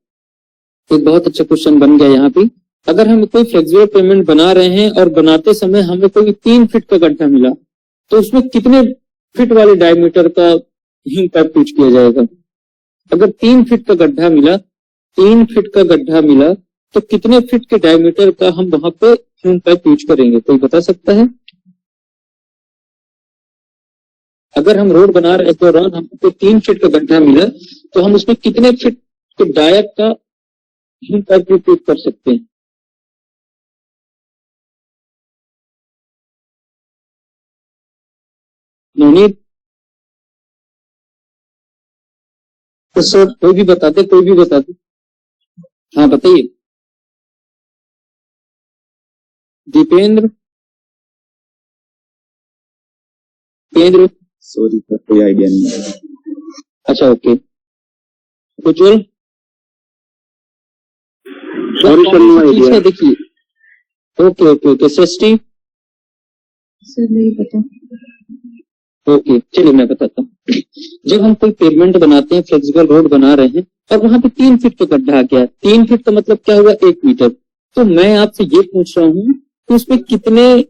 एक बहुत अच्छा क्वेश्चन बन गया यहाँ पे। अगर हम कोई फ्लेक्सिबल पेमेंट बना रहे हैं और बनाते समय हमें कोई 3 फीट का गड्ढा मिला, तो उसमें कितने फीट वाले डायमीटर का ह्यूम पाइप यूज किया जाएगा? अगर 3 फीट का गड्ढा मिला, 3 फीट का गड्ढा मिला, तो कितने फीट के डायमीटर का हम वहां पे ह्यूम पाइप यूज करेंगे? कोई बता सकता है? अगर हम रोड बना रहे तो हमको 3 फीट का गड्ढा मिला, तो हम उसमें कितने फीट के डाया का ह्यूम पाइप उपयोग कर सकते हैं? नवनीत, तो सर कोई भी बता दे। हाँ बताइए। दीपेंद्र, सॉरी सर कोई आइडिया नहीं है। अच्छा ओके। उज्जवल, है देखिए। ओके सृष्टि, सर नहीं पता। ओके चलिए मैं बताता हूँ। जब हम कोई पेवमेंट बनाते हैं, फ्लेक्सिबल रोड बना रहे हैं और वहां पे 3 फीट का गड्ढा आ गया, 3 फीट का मतलब क्या हुआ? 1 मीटर। तो मैं आपसे ये पूछ रहा हूँ कि उसमें कितने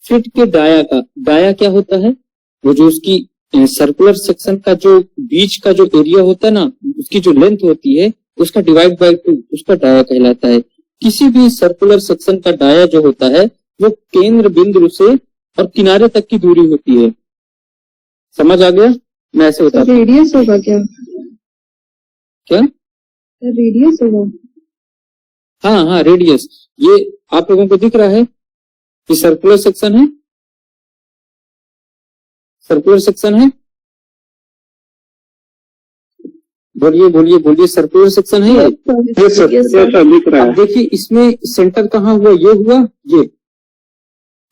फीट के डाया क्या होता है? वो जो उसकी सर्कुलर सेक्शन का जो बीच का जो एरिया होता है ना, उसकी जो लेंथ होती है उसका डिवाइड बाय 2, उसका डाया कहलाता है। किसी भी सर्कुलर सेक्शन का डाया जो होता है वो केंद्र बिंदु से और किनारे तक की दूरी होती है। समझ आ गया? मैं ऐसे बता रहा हूं। रेडियस होगा क्या? क्या रेडियस होगा? हाँ रेडियस। ये आप लोगों को दिख रहा है कि सर्कुलर सेक्शन है, सर्कुलर सेक्शन है। बोलिए सर, सेक्शन है ये? ये सर लिख रहा है। अब देखिए इसमें सेंटर कहाँ हुआ? ये हुआ, ये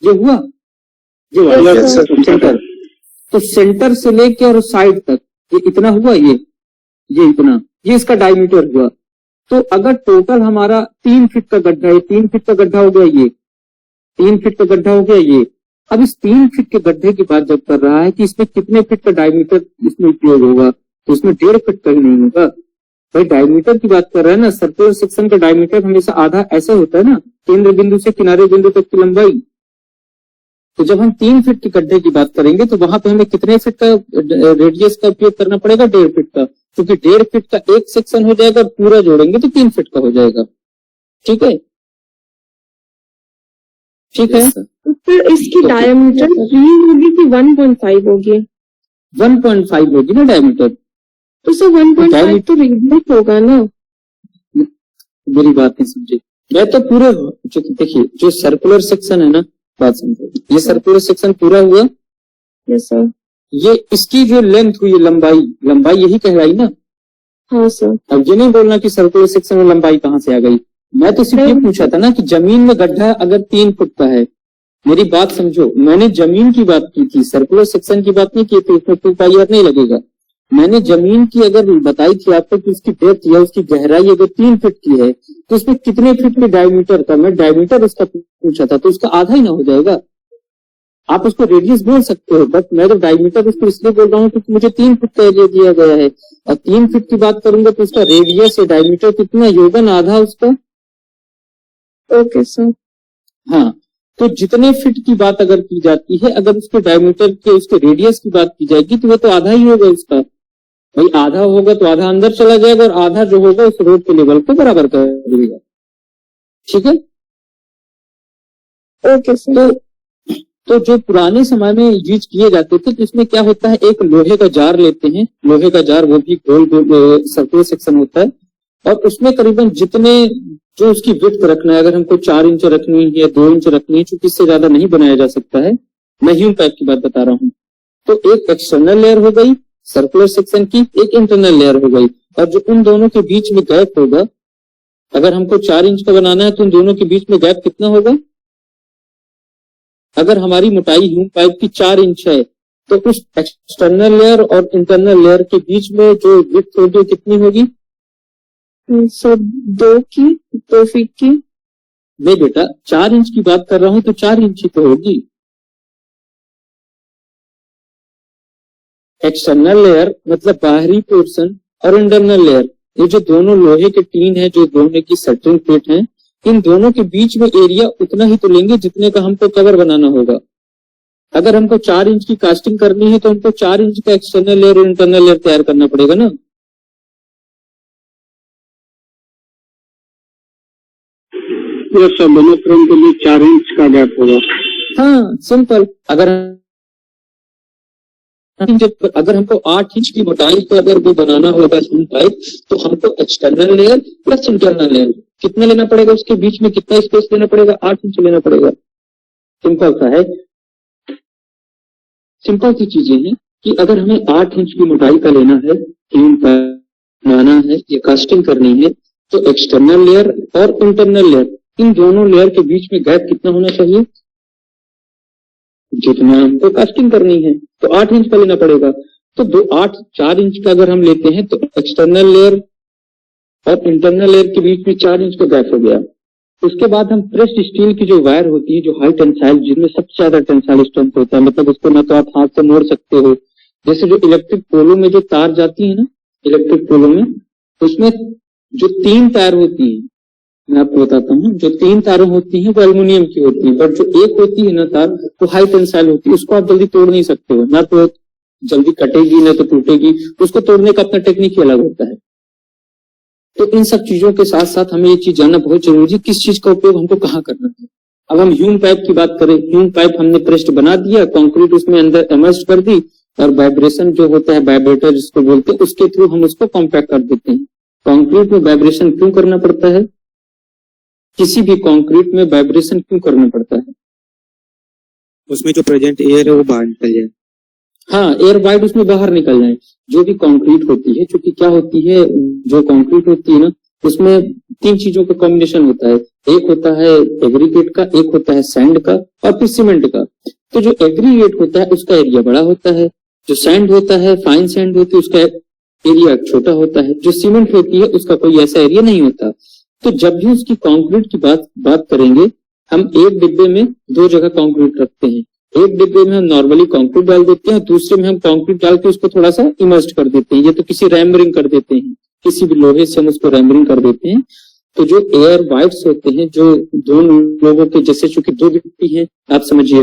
हुआ, ये वाला Yes, sir. सेंटर। तो सेंटर से लेके और साइड तक ये इतना हुआ, ये इतना, ये इसका डायमीटर हुआ। तो अगर टोटल हमारा 3 फीट का गड्ढा है, 3 फीट का गड्ढा हो गया, ये 3 फीट का गड्ढा हो गया, ये अब इस 3 फीट के गड्ढे की बात जब कर रहा है कि इसमें कितने फीट का डायमीटर इसमें उपयोग होगा, तो इसमें 1.5 फीट का ही नहीं होगा भाई। डायमीटर की बात कर रहा है ना, सर्कुलर सेक्शन का डायमीटर हमेशा आधा ऐसे होता है ना, केंद्र बिंदु से किनारे बिंदु तक की लंबाई। तो जब हम 3 फीट के गड्ढे की बात करेंगे तो वहां पे हमें कितने फीट का रेडियस का उपयोग करना पड़ेगा, 1.5 फीट का, क्योंकि 1.5 फीट का एक सेक्शन हो जाएगा, पूरा जोड़ेंगे तो 3 फीट का हो जाएगा। ठीक है, ठीक है। तो फिर इसकी डायमीटर 3 होगी कि 1.5 होगी? 1.5 होगी ना डायमीटर। तो सर 1.5 तो रेडियस होगा ना? मेरी बात नहीं समझे, मैं तो पूरे देखिए जो सर्कुलर सेक्शन है ना, बात समझो, ये सर्कुलर सेक्शन पूरा हुआ। Yes sir. ये इसकी जो लेंथ हुई, लंबाई, लंबाई यही कहलाई ना। हाँ सर। अब ये नहीं बोलना कि सर्कुलर सेक्शन में लंबाई कहाँ से आ गई। मैं तो सिर्फ ये पूछा था ना कि जमीन में गड्ढा अगर 3 फुट का है, मेरी बात समझो, मैंने जमीन की बात की थी, सर्कुलर सेक्शन की बात नहीं की थी, उसमें 2 पाई नहीं लगेगा। मैंने जमीन की अगर बताई थी आपको कि उसकी डेप्थ या उसकी गहराई अगर 3 फीट की है तो उसमें कितने फीट के डायमीटर का, मैं डायमीटर उसका पूछा था, तो उसका आधा ही ना हो जाएगा। आप उसको रेडियस बोल सकते हो, बट मैं तो डायमीटर उसको इसलिए बोल रहा हूँ क्योंकि मुझे 3 फीट का एरिया दिया गया है, और 3 फीट की बात करूंगा तो उसका रेडियस या डायमीटर कितना योगन, आधा उसका। Okay sir. हाँ, तो जितने फीट की बात अगर की जाती है, अगर उसके डायमीटर के, उसके रेडियस की बात की जाएगी तो वो तो आधा ही होगा उसका भाई। आधा होगा तो आधा अंदर चला जाएगा और आधा जो होगा उस रोड के लेवल को बराबर कर देगा। ठीक है, ओके सर। तो जो पुराने समय में यूज किए जाते थे तो इसमें क्या होता है, एक लोहे का जार लेते हैं, लोहे का जार, वो भी गोल गोल सर्कुलर सेक्शन होता है, और उसमें करीबन जितने जो उसकी विड्थ रखना है, अगर हमको 4 इंच रखनी है या 2 इंच रखनी है, क्योंकि इससे ज्यादा नहीं बनाया जा सकता है, मैं ह्यूम पाइप की बात बता रहा हूँ। तो एक एक्सटर्नल लेयर हो गई सर्कुलर सेक्शन की, एक इंटरनल लेयर हो गई, और जो उन दोनों के बीच में गैप होगा, अगर हमको 4 इंच का बनाना है तो उन दोनों के बीच में गैप कितना होगा। अगर हमारी मोटाई ह्यूम पाइप की 4 इंच है तो उस एक्सटर्नल लेयर और इंटरनल लेयर के बीच में जो विड्थ होगी कितनी होगी? सर 2 फीट की। नहीं बेटा, 4 इंच की बात कर रहा हूं तो 4 इंच ही तो होगी। एक्सटर्नल लेयर मतलब बाहरी पोर्शन, और इंटरनल लेयर, ये जो दोनों लोहे के टीन है, जो दोनों की सेटरिंग प्लेट है, इन दोनों के बीच में एरिया उतना ही तो लेंगे जितने का हमको कवर बनाना होगा। अगर हमको 4 इंच की कास्टिंग करनी है तो हमको 4 इंच का एक्सटर्नल लेयर और इंटरनल लेयर तैयार करना पड़ेगा ना। सब दोनों फ्रेम के लिए 4 इंच का गैप होगा। हाँ, सिंपल। अगर हमको 8 इंच की मोटाई को अगर वो बनाना होगा पाइप, तो हमको external layer plus internal layer कितना लेना पड़ेगा, उसके बीच में कितना स्पेस लेना पड़ेगा, 8 इंच लेना पड़ेगा। सिंपल सा है, सिंपल सी चीजें हैं कि अगर हमें 8 इंच की मोटाई का लेना है, बनाना है या कास्टिंग करनी है, तो एक्सटर्नल लेयर और इंटरनल लेयर, इन दोनों लेयर के बीच में गैप कितना होना चाहिए, जितना हमको कास्टिंग करनी है, तो 8 इंच का लेना पड़ेगा। तो 4 इंच का अगर हम लेते हैं तो एक्सटर्नल लेयर और इंटरनल लेयर के बीच में 4 इंच का गैप हो गया। उसके बाद हम प्रेस्ड स्टील की जो वायर होती है, जो हाई टेंसाइल, जिसमें सबसे ज्यादा टेंसाइल स्ट्रेंथ होता है, मतलब उसको ना तो आप हाथ से मोड़ सकते हो, जैसे जो इलेक्ट्रिक पोलो में जो तार जाती है ना, इलेक्ट्रिक पोलो में, उसमें जो 3 तार होती है, मैं आपको बताता हूँ, जो 3 तारें होती हैं वो एल्युमिनियम की होती है, बट जो एक होती है ना तार, वो हाई टेंसाइल होती है, उसको आप जल्दी तोड़ नहीं सकते हो, ना तो जल्दी कटेगी ना तो टूटेगी, उसको तोड़ने का अपना टेक्निक ही अलग होता है। तो इन सब चीजों के साथ साथ हमें ये चीज जानना बहुत जरूरी है, किस चीज का उपयोग हमको कहाँ करना है। अब हम ह्यूम पाइप की बात करें, ह्यूम पाइप हमने प्रेस्ड बना दिया, कंक्रीट उसमें अंदर इमर्ज कर दी, और वाइब्रेशन जो होता है, वाइब्रेटर जिसको बोलते हैं, उसके थ्रू हम उसको कॉम्पैक्ट कर देते हैं। कंक्रीट में वाइब्रेशन क्यों करना पड़ता है, किसी भी कंक्रीट में वाइब्रेशन क्यों करना पड़ता है? उसमें जो प्रेजेंट एयर है वो बाहर निकल जाए। हाँ, एयर वाइड उसमें बाहर निकल जाए। जो भी कंक्रीट होती है, क्योंकि क्या होती है, जो कंक्रीट होती है ना, उसमें 3 चीजों का कॉम्बिनेशन होता है। एक होता है एग्रीगेट का, एक होता है सैंड का, और फिर सीमेंट का। तो जो एग्रीगेट होता है उसका एरिया बड़ा होता है, जो सैंड होता है, फाइन सैंड होती है, उसका एरिया छोटा होता है, जो सीमेंट होती है उसका कोई ऐसा एरिया नहीं होता। तो जब भी उसकी कंक्रीट की बात करेंगे, हम एक डिब्बे में 2 जगह कंक्रीट रखते हैं, एक डिब्बे में हम नॉर्मली कंक्रीट डाल देते हैं, दूसरे में हम कंक्रीट डाल के उसको थोड़ा सा इमर्ज कर देते हैं, या तो किसी रैमरिंग कर देते हैं, किसी भी लोहे से हम उसको रैमरिंग कर देते हैं। तो जो एयर वाइट्स होते हैं, जो दोनों लोगों के जैसे, चूंकि दो गिट्टी है, आप समझिए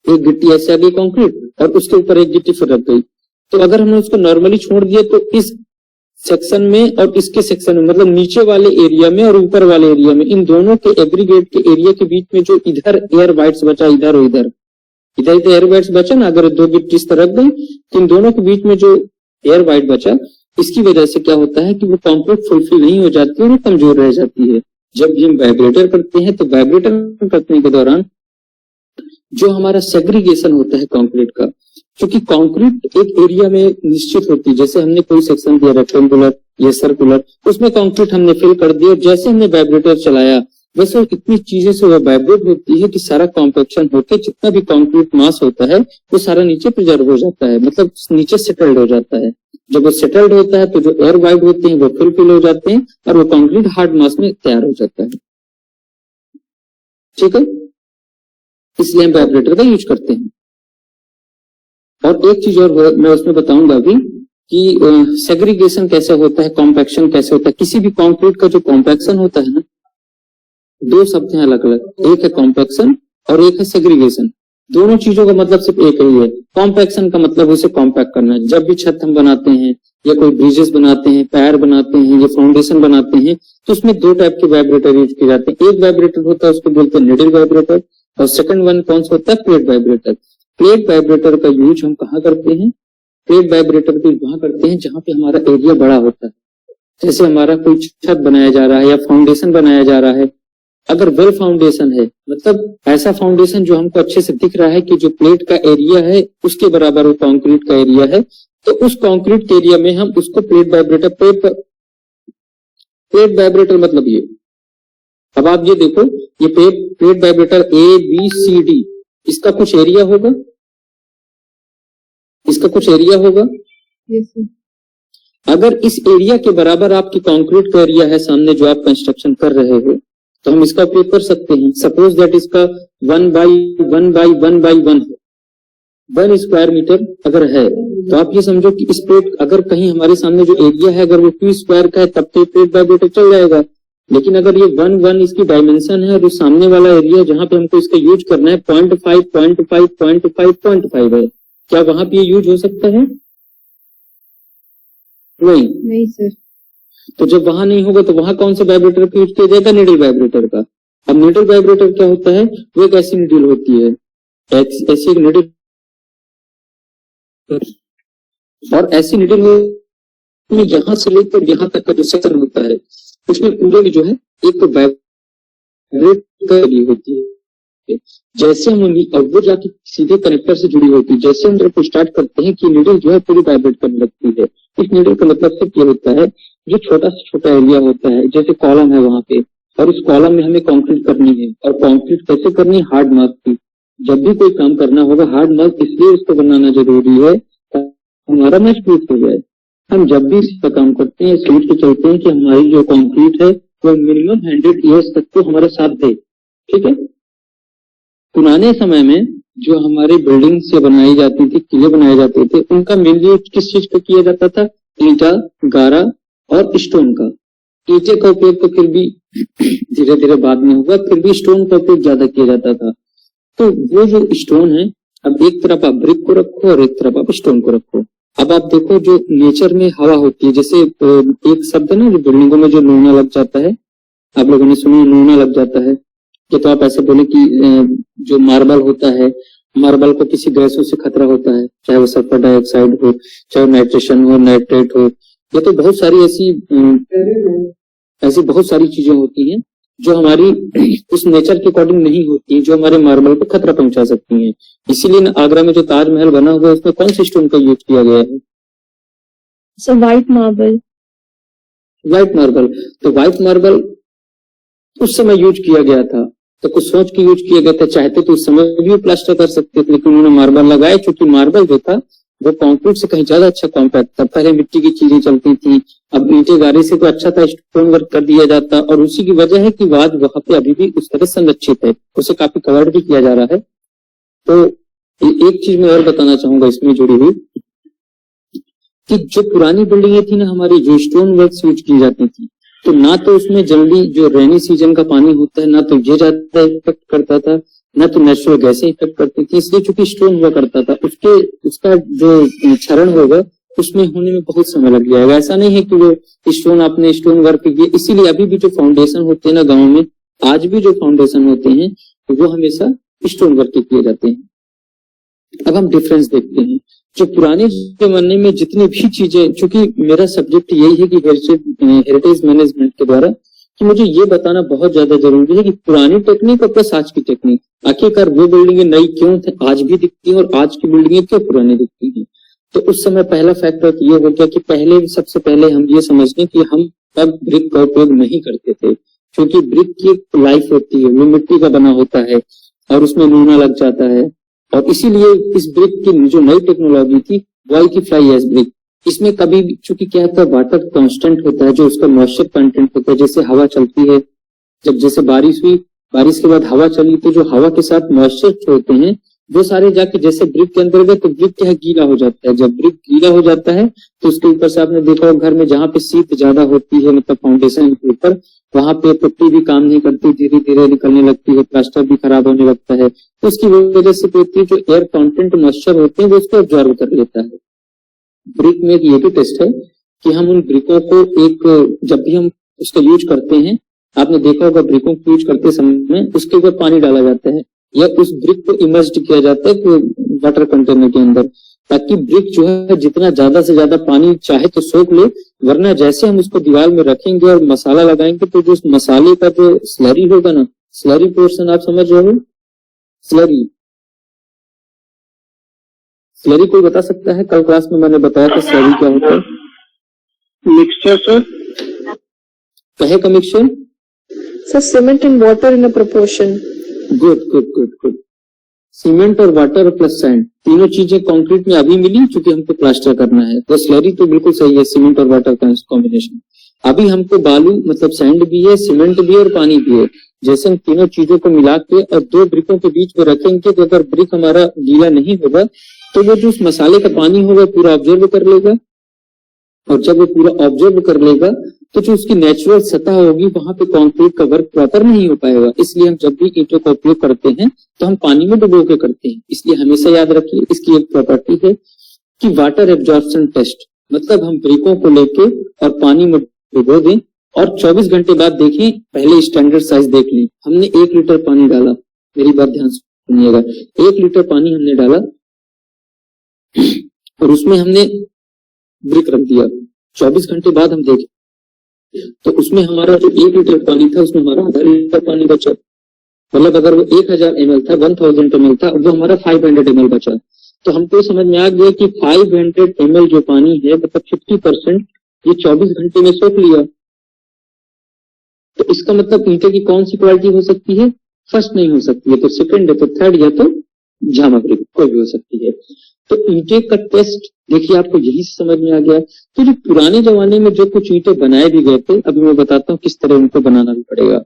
एक गिट्टी ऐसे आ गई कंक्रीट और उसके ऊपर एक गिट्टी फिर रख गई, तो अगर हमने उसको नॉर्मली छोड़ दिया तो इस सेक्शन में और इसके सेक्शन में, मतलब नीचे वाले एरिया में और ऊपर वाले एरिया में, इन दोनों के एग्रीगेट के एरिया के बीच में जो इधर एयर वाइट्स बचा, इधर और इधर एयर वाइट्स बचा ना, अगर दो गिट्टी इस तरह रख गई तो इन दोनों के बीच में जो एयर वाइट बचा, इसकी वजह से क्या होता है कि वो कंक्रीट फुलफिल नहीं हो जाती है और कमजोर रह जाती है। जब भी हम वाइब्रेटर करते हैं तो वाइब्रेटर करने के दौरान जो हमारा सेग्रीगेशन होता है कंक्रीट का, क्योंकि कंक्रीट एक एरिया में निश्चित होती है, जैसे हमने कोई सेक्शन दिया रेक्टेंगुलर या सर्कुलर, उसमें कंक्रीट हमने फिल कर दिया और जैसे हमने वाइब्रेटर चलाया वैसे इतनी चीजें से वो वाइब्रेट होती है कि सारा कॉम्पैक्शन होकर जितना भी कंक्रीट मास होता है वो सारा नीचे प्रिजर्व हो जाता है, मतलब नीचे सेटल्ड हो जाता है। जब वो सेटल्ड होता है तो जो एयर वाइड होते हैं वो फिल हो जाते हैं और वो कंक्रीट हार्ड मास में तैयार हो जाता है। ठीक है, इसलिए हम वाइब्रेटर का यूज करते हैं। और एक चीज और मैं उसमें बताऊंगा अभी कि सेग्रीगेशन कैसे होता है, कॉम्पैक्शन कैसे होता है। किसी भी कंक्रीट का जो कॉम्पैक्शन होता है ना, दो शब्द हैं अलग अलग, एक है कॉम्पैक्शन और एक है सेग्रीगेशन। दोनों चीजों का मतलब सिर्फ एक ही है। कॉम्पैक्शन का मतलब उसे कॉम्पैक्ट करना है। जब भी छत हम बनाते हैं या कोई ब्रिजेस बनाते हैं, पैर बनाते हैं या फाउंडेशन बनाते हैं, तो उसमें दो टाइप के वाइब्रेटर यूज किए जाते हैं। एक वाइब्रेटर होता है उसको बोलते हैं निडल वाइब्रेटर, और सेकंड वन कौन सा होता है, प्लेट वाइब्रेटर। प्लेट वाइब्रेटर का यूज हम कहाँ करते हैं, प्लेट वाइब्रेटर को वहां करते हैं जहां पे हमारा एरिया बड़ा होता है। जैसे हमारा कोई छत बनाया जा रहा है या फाउंडेशन बनाया जा रहा है, अगर वेल फाउंडेशन है, मतलब ऐसा फाउंडेशन जो हमको अच्छे से दिख रहा है कि जो प्लेट का एरिया है उसके बराबर वो कंक्रीट का एरिया है, तो उस कंक्रीट के एरिया में हम उसको प्लेट वाइब्रेटर मतलब ये। अब आप ये देखो, ये plate vibrator A B C D, इसका कुछ एरिया होगा, इसका कुछ एरिया होगा। अगर इस एरिया के बराबर आपकी कंक्रीट का एरिया है सामने जो आप कंस्ट्रक्शन कर रहे हो, तो हम इसका उपयोग कर सकते हैं। सपोज दैट इसका 1/1/1/1 है, 1 स्क्वायर मीटर अगर है, तो आप ये समझो कि इस प्लेट, अगर कहीं हमारे सामने जो एरिया है अगर वो 2 स्क्वायर का है तब तो प्लेट वाइब्रेटर चल जाएगा। लेकिन अगर ये 1/1 इसकी डायमेंशन है और उस सामने वाला एरिया जहां पे हमको इसका यूज करना है 0.5 0.5 0.5 0.5 है, क्या वहां पे ये यूज हो सकता है? नहीं सर। तो जब वहां नहीं होगा तो वहां कौन सा वाइब्रेटर का यूज किया जाएगा, निडल वाइब्रेटर का। अब निडल वाइब्रेटर क्या होता है, वो एक ऐसी निडल होती है, ऐसी एक निडल, और ऐसी निडल में यहां से लेकर यहां तक का जो सेक्शन होता है उसमें पूरे में जो है एक तो वाइब्रेट करी होती है। जैसे हम और वो जाके सीधे कनेक्टर से जुड़ी होती है। जैसे हम जब स्टार्ट करते हैं कि निडल जो है पूरी वाइब्रेट करने लगती है। इस निडल का मतलब सिर्फ ये होता है, जो छोटा से छोटा एरिया होता है, जैसे कॉलम है वहां पे, और उस कॉलम में हमें कंक्रीट करनी है, और कंक्रीट कैसे करनी है, हार्ड मास की। जब भी कोई काम करना होगा हार्ड मास इसलिए उसको बनाना जरूरी है हमारा मजबूत हो जाए। हम जब भी इसका काम करते हैं सोच के चलते हैं कि हमारी जो कंक्रीट है वो मिनिमम 100 ईयर्स तक तो हमारे साथ दे। ठीक है, पुराने समय में जो हमारी बिल्डिंग से बनाई जाती थी, किले बनाए जाते थे, उनका मेनली किस चीज का किया जाता था, ईंटा, गारा और स्टोन का। ईंटे का उपयोग तो फिर भी धीरे धीरे बाद में हुआ, फिर भी स्टोन का उपयोग ज्यादा किया जाता था। तो वो जो स्टोन है, अब एक तरफ आप ब्रिक को रखो और एक तरफ आप स्टोन को रखो। अब आप देखो जो नेचर में हवा होती है, जैसे एक शब्द है ना जो बिल्डिंगों में जो नूना लग जाता है, आप लोगों ने सुना नूना लग जाता है, कि तो आप ऐसे बोले कि जो मार्बल होता है, मार्बल को किसी गैसों से खतरा होता है, चाहे वो सल्फर डाइऑक्साइड हो, चाहे नाइट्रेशन हो, नाइट्रेट हो, ये तो बहुत सारी ऐसी बहुत सारी चीजें होती हैं जो हमारी उस नेचर के अकॉर्डिंग नहीं होती है, जो हमारे मार्बल को खतरा पहुंचा सकती हैं। इसीलिए आगरा में जो ताजमहल बना हुआ है उसमें कौन सी स्टोन का यूज किया गया है? सो व्हाइट मार्बल। व्हाइट मार्बल, तो व्हाइट मार्बल उस समय यूज किया गया था, तो कुछ सोच के यूज किया गया था। चाहते तो उस समय भी प्लास्टर कर सकते थे, लेकिन उन्होंने मार्बल लगाया, क्योंकि मार्बल जो था वो कंक्रीट से कहीं ज्यादा अच्छा कॉम्पैक्ट था। पहले मिट्टी की चीजें चलती थी, अब ईंटे गारे से तो अच्छा था, स्टोन वर्क कर दिया जाता, और उसी की वजह है कि आज वहां पे अभी भी उस तरह संरक्षित है, उसे काफी कवर्ड भी किया जा रहा है। तो एक चीज मैं और बताना चाहूंगा इसमें जुड़ी हुई, कि जो पुरानी बिल्डिंगें थी ना हमारी, जो स्टोन वर्क्स यूज की जाती थी, तो ना तो उसमें जल्दी जो रेनी सीजन का पानी होता है ना तो ये ज्यादा इफेक्ट करता था, ना तो नेचुरल गैसें इफेक्ट करती थी, इसलिए चूंकि स्टोन हुआ करता था उसका जो क्षरण होगा उसमें होने में बहुत समय लग जाएगा। ऐसा नहीं है कि वो स्टोन आपने स्टोन वर्क किए, इसीलिए अभी भी जो फाउंडेशन होते हैं ना गाँव में, आज भी जो फाउंडेशन होते हैं वो हमेशा स्टोन वर्क के किए जाते हैं। अब हम डिफरेंस देखते हैं, जो पुराने जमाने में जितनी भी चीजें, चूंकि मेरा सब्जेक्ट यही है कि हेरिटेज मैनेजमेंट के द्वारा कि मुझे ये बताना बहुत ज्यादा जरूरी है कि पुरानी टेक्निक और प्लस आज की टेक्निक, आखिरकार वो बिल्डिंगें नई क्यों थे आज भी दिखती है और आज की बिल्डिंगें क्यों पुरानी दिखती है। तो उस समय पहला फैक्टर ये हो गया कि पहले सबसे पहले हम ये समझने कि हम तब ब्रिक का उपयोग नहीं करते थे, क्योंकि ब्रिक की एक लाइफ होती है, वो मिट्टी का बना होता है और उसमें नूना लग जाता है, और इसीलिए इस ब्रिक की जो नई टेक्नोलॉजी थी वॉल की फ्लाई एज ब्रिक, इसमें कभी भी चूंकि क्या होता है वाटर कांस्टेंट होता है, जो उसका मॉइस्चर कंटेंट होता है, जैसे हवा चलती है, जब जैसे बारिश हुई, बारिश के बाद हवा चली, तो जो हवा के साथ मॉइस्चर होते हैं वो सारे जाके जैसे ब्रिक के अंदर गए तो ब्रिक क्या है गीला हो जाता है। जब ब्रिक गीला हो जाता है तो उसके ऊपर से आपने देखा हो घर में जहाँ पे शीत ज्यादा होती है, मतलब फाउंडेशन के ऊपर, वहां पे पुट्टी भी काम नहीं करती, धीरे धीरे निकलने लगती है, प्लास्टर भी खराब होने लगता है। तो उसकी वजह से होती है जो एयर कंटेंट मॉइस्चर होते हैं वो उसको ऑब्जॉर्व कर लेता है। ब्रिक में ये भी टेस्ट है कि हम उन ब्रिकों को एक, जब भी हम उसका यूज करते हैं, आपने देखा होगा ब्रिकों को यूज करते समय उसके ऊपर पानी डाला जाता है या उस ब्रिक को इमर्ज्ड किया जाता है वाटर कंटेनर के अंदर, ताकि ब्रिक जो है जितना ज्यादा से ज्यादा पानी चाहे तो सोख ले, वरना जैसे हम उसको दीवार में रखेंगे और मसाला लगाएंगे तो जो उस मसाले का जो स्लरी होगा ना, स्लरी पोर्शन आप समझ रहे हो, स्लरी स्लरी कोई बता सकता है? कल क्लास में मैंने बताया था स्लरी क्या होता है। मिक्सचर सर, कहे का mixture? Sir cement and water in a proportion. Good good good good. Cement और वाटर प्लस सैंड, तीनों चीजें कंक्रीट में अभी मिली क्योंकि हमको प्लास्टर करना है, तो स्लरी तो बिल्कुल सही है, सीमेंट और वाटर का कॉम्बिनेशन। अभी हमको बालू मतलब सैंड भी है, सीमेंट भी है और पानी भी है, जैसे हम तीनों चीजों को मिला के और दो ब्रिकों के बीच में रखेंगे तो अगर ब्रिक हमारा गीला नहीं होगा तो वो जो उस मसाले का पानी होगा पूरा ऑब्जर्व कर लेगा, और जब वो पूरा ऑब्जर्व कर लेगा तो जो उसकी नेचुरल सतह होगी वहां पे कंक्रीट का वर्क प्रॉपर नहीं हो पाएगा। इसलिए हम जब भी ईंटों का उपयोग करते हैं तो हम पानी में डुबो के करते हैं। इसलिए हमेशा याद रखिए इसकी एक प्रॉपर्टी है कि वाटर एब्जॉर्प्शन टेस्ट, मतलब हम ब्रिकों को लेके और पानी में डुबो दें और 24 घंटे बाद देखें, पहले स्टैंडर्ड साइज देख लें, हमने 1 लीटर पानी डाला, मेरी बात ध्यान से सुनिएगा, 1 लीटर पानी हमने डाला और उसमें हमने ब्रिक रख दिया, 24 घंटे बाद हम देखें तो उसमें हमारा जो 1 लीटर पानी था उसमें हमारा आधा लीटर पानी बचा, मतलब अगर वो 1000 ml था, 1000 ml था, वो हमारा 500 ml बचा। तो हमको समझ में आ गया कि 500 ml जो पानी है मतलब 50% ये 24 घंटे में सोख लिया। तो इसका मतलब ईंटे की कौन सी क्वालिटी हो सकती है? फर्स्ट नहीं हो सकती है तो सेकंड है तो थर्ड या तो जामा ब्रिक कोई भी हो सकती है। तो ईंटे का टेस्ट देखिए आपको यही समझ में आ गया। तो जो पुराने जमाने में जो कुछ ईंटे बनाए भी गए थे, अभी मैं बताता हूँ किस तरह उनको बनाना भी पड़ेगा।